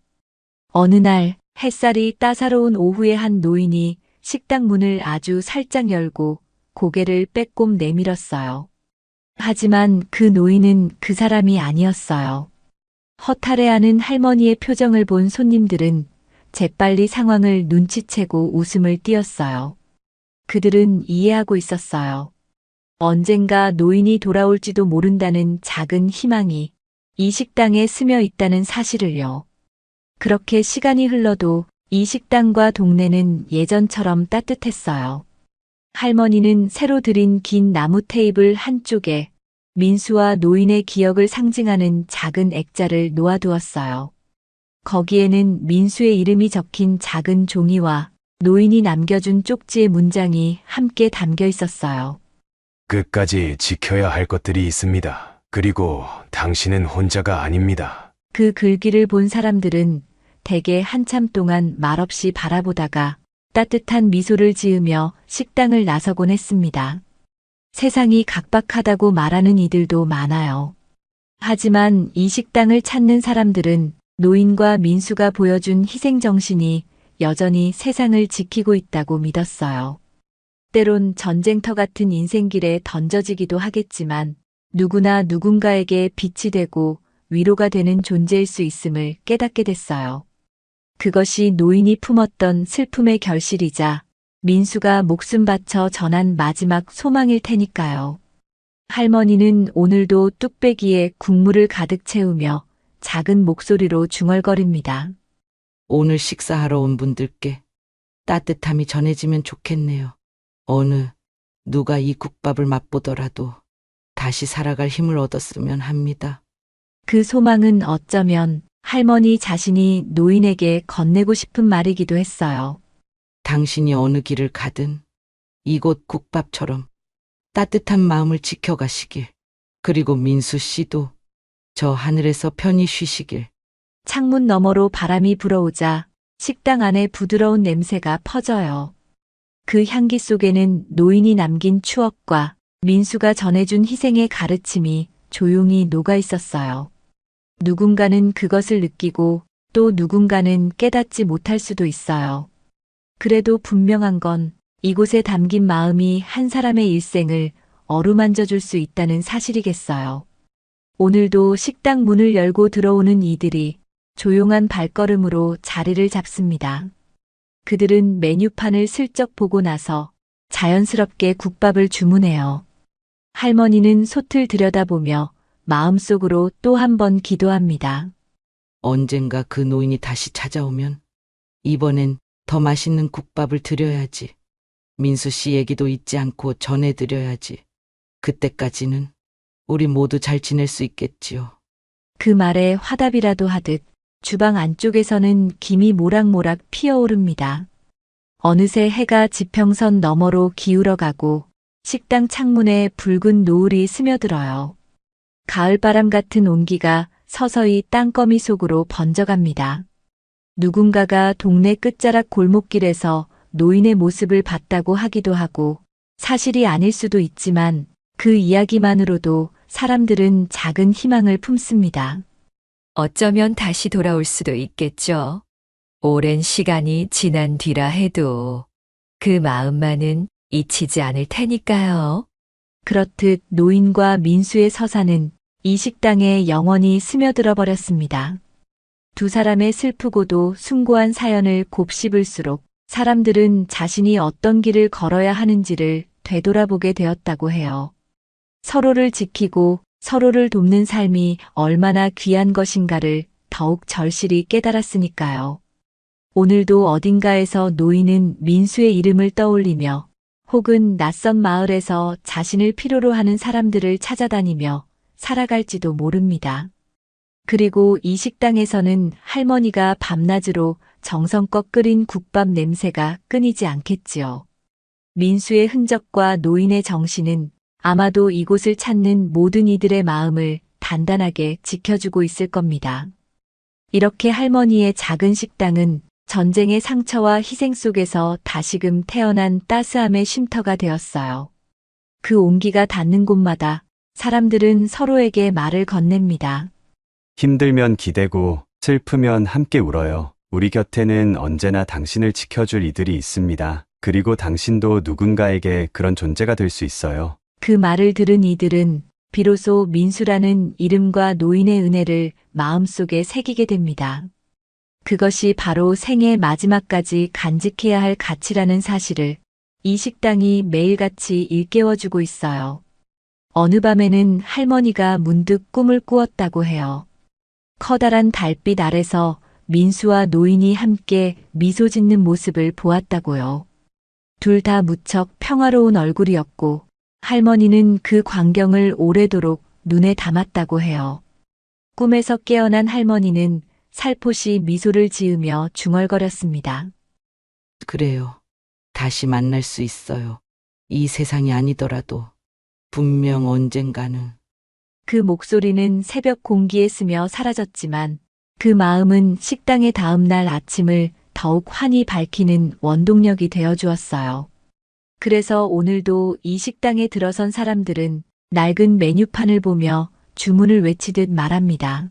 어느 날 햇살이 따사로운 오후에 한 노인이 식당 문을 아주 살짝 열고 고개를 빼꼼 내밀었어요. 하지만 그 노인은 그 사람이 아니었어요. 허탈해하는 할머니의 표정을 본 손님들은 재빨리 상황을 눈치채고 웃음을 띄었어요. 그들은 이해하고 있었어요. 언젠가 노인이 돌아올지도 모른다는 작은 희망이 이 식당에 스며 있다는 사실을요. 그렇게 시간이 흘러도 이 식당과 동네는 예전처럼 따뜻했어요. 할머니는 새로 들인 긴 나무 테이블 한쪽에 민수와 노인의 기억을 상징하는 작은 액자를 놓아두었어요. 거기에는 민수의 이름이 적힌 작은 종이와 노인이 남겨준 쪽지의 문장이 함께 담겨 있었어요. 끝까지 지켜야 할 것들이 있습니다. 그리고 당신은 혼자가 아닙니다. 그 글귀를 본 사람들은 대개 한참 동안 말없이 바라보다가 따뜻한 미소를 지으며 식당을 나서곤 했습니다. 세상이 각박하다고 말하는 이들도 많아요. 하지만 이 식당을 찾는 사람들은 노인과 민수가 보여준 희생정신이 여전히 세상을 지키고 있다고 믿었어요. 때론 전쟁터 같은 인생길에 던져지기도 하겠지만 누구나 누군가에게 빛이 되고 위로가 되는 존재일 수 있음을 깨닫게 됐어요. 그것이 노인이 품었던 슬픔의 결실이자 민수가 목숨 바쳐 전한 마지막 소망일 테니까요. 할머니는 오늘도 뚝배기에 국물을 가득 채우며 작은 목소리로 중얼거립니다. 오늘 식사하러 온 분들께 따뜻함이 전해지면 좋겠네요. 어느 누가 이 국밥을 맛보더라도 다시 살아갈 힘을 얻었으면 합니다. 그 소망은 어쩌면 할머니 자신이 노인에게 건네고 싶은 말이기도 했어요. 당신이 어느 길을 가든 이곳 국밥처럼 따뜻한 마음을 지켜가시길. 그리고 민수 씨도 저 하늘에서 편히 쉬시길. 창문 너머로 바람이 불어오자 식당 안에 부드러운 냄새가 퍼져요. 그 향기 속에는 노인이 남긴 추억과 민수가 전해준 희생의 가르침이 조용히 녹아 있었어요. 누군가는 그것을 느끼고 또 누군가는 깨닫지 못할 수도 있어요. 그래도 분명한 건 이곳에 담긴 마음이 한 사람의 일생을 어루만져 줄 수 있다는 사실이겠어요. 오늘도 식당 문을 열고 들어오는 이들이 조용한 발걸음으로 자리를 잡습니다. 그들은 메뉴판을 슬쩍 보고 나서 자연스럽게 국밥을 주문해요. 할머니는 솥을 들여다보며 마음속으로 또 한 번 기도합니다. 언젠가 그 노인이 다시 찾아오면 이번엔 더 맛있는 국밥을 드려야지. 민수 씨 얘기도 잊지 않고 전해드려야지. 그때까지는 우리 모두 잘 지낼 수 있겠지요. 그 말에 화답이라도 하듯 주방 안쪽에서는 김이 모락모락 피어오릅니다. 어느새 해가 지평선 너머로 기울어가고 식당 창문에 붉은 노을이 스며들어요. 가을바람 같은 온기가 서서히 땅거미 속으로 번져갑니다. 누군가가 동네 끝자락 골목길에서 노인의 모습을 봤다고 하기도 하고 사실이 아닐 수도 있지만 그 이야기만으로도 사람들은 작은 희망을 품습니다. 어쩌면 다시 돌아올 수도 있겠죠. 오랜 시간이 지난 뒤라 해도 그 마음만은 잊히지 않을 테니까요. 그렇듯 노인과 민수의 서사는 이 식당에 영원히 스며들어 버렸습니다. 두 사람의 슬프고도 숭고한 사연을 곱씹을수록 사람들은 자신이 어떤 길을 걸어야 하는지를 되돌아보게 되었다고 해요. 서로를 지키고 서로를 돕는 삶이 얼마나 귀한 것인가를 더욱 절실히 깨달았으니까요. 오늘도 어딘가에서 노인은 민수의 이름을 떠올리며 혹은 낯선 마을에서 자신을 필요로 하는 사람들을 찾아다니며 살아갈지도 모릅니다. 그리고 이 식당에서는 할머니가 밤낮으로 정성껏 끓인 국밥 냄새가 끊이지 않겠지요. 민수의 흔적과 노인의 정신은 아마도 이곳을 찾는 모든 이들의 마음을 단단하게 지켜주고 있을 겁니다. 이렇게 할머니의 작은 식당은 전쟁의 상처와 희생 속에서 다시금 태어난 따스함의 쉼터가 되었어요. 그 온기가 닿는 곳마다 사람들은 서로에게 말을 건넵니다. 힘들면 기대고 슬프면 함께 울어요. 우리 곁에는 언제나 당신을 지켜줄 이들이 있습니다. 그리고 당신도 누군가에게 그런 존재가 될 수 있어요. 그 말을 들은 이들은 비로소 민수라는 이름과 노인의 은혜를 마음속에 새기게 됩니다. 그것이 바로 생의 마지막까지 간직해야 할 가치라는 사실을 이 식당이 매일같이 일깨워주고 있어요. 어느 밤에는 할머니가 문득 꿈을 꾸었다고 해요. 커다란 달빛 아래서 민수와 노인이 함께 미소 짓는 모습을 보았다고요. 둘 다 무척 평화로운 얼굴이었고 할머니는 그 광경을 오래도록 눈에 담았다고 해요. 꿈에서 깨어난 할머니는 살포시 미소를 지으며 중얼거렸습니다. 그래요. 다시 만날 수 있어요. 이 세상이 아니더라도 분명 언젠가는. 그 목소리는 새벽 공기에 스며 사라졌지만 그 마음은 식당의 다음 날 아침을 더욱 환히 밝히는 원동력이 되어 주었어요. 그래서 오늘도 이 식당에 들어선 사람들은 낡은 메뉴판을 보며 주문을 외치듯 말합니다.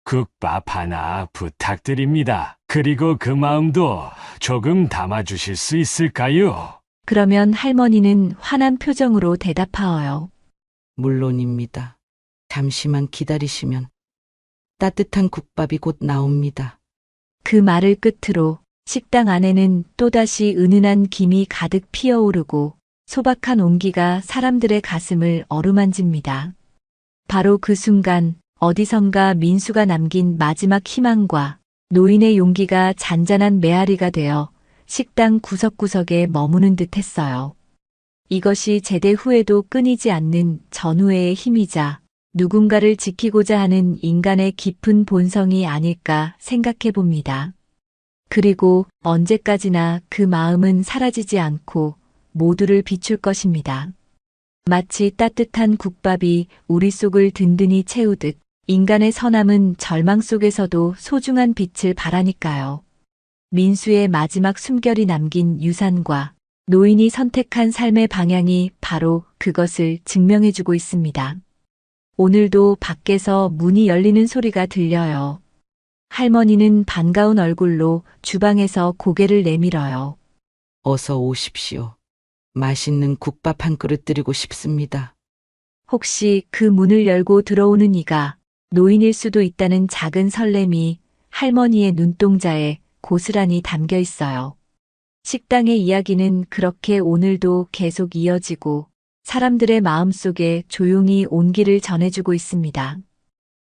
국밥 하나 부탁드립니다. 그리고 그 마음도 조금 담아주실 수 있을까요? 그러면 할머니는 환한 표정으로 대답하어요. 물론입니다. 잠시만 기다리시면 따뜻한 국밥이 곧 나옵니다. 그 말을 끝으로 식당 안에는 또다시 은은한 김이 가득 피어오르고 소박한 온기가 사람들의 가슴을 어루만집니다. 바로 그 순간 어디선가 민수가 남긴 마지막 희망과 노인의 용기가 잔잔한 메아리가 되어 식당 구석구석에 머무는 듯 했어요. 이것이 제대 후에도 끊이지 않는 전우회의 힘이자 누군가를 지키고자 하는 인간의 깊은 본성이 아닐까 생각해 봅니다. 그리고 언제까지나 그 마음은 사라지지 않고 모두를 비출 것입니다. 마치 따뜻한 국밥이 우리 속을 든든히 채우듯 인간의 선함은 절망 속에서도 소중한 빛을 발하니까요. 민수의 마지막 숨결이 남긴 유산과 노인이 선택한 삶의 방향이 바로 그것을 증명해주고 있습니다. 오늘도 밖에서 문이 열리는 소리가 들려요. 할머니는 반가운 얼굴로 주방에서 고개를 내밀어요. 어서 오십시오. 맛있는 국밥 한 그릇 드리고 싶습니다. 혹시 그 문을 열고 들어오는 이가 노인일 수도 있다는 작은 설렘이 할머니의 눈동자에 고스란히 담겨 있어요. 식당의 이야기는 그렇게 오늘도 계속 이어지고 사람들의 마음속에 조용히 온기를 전해주고 있습니다.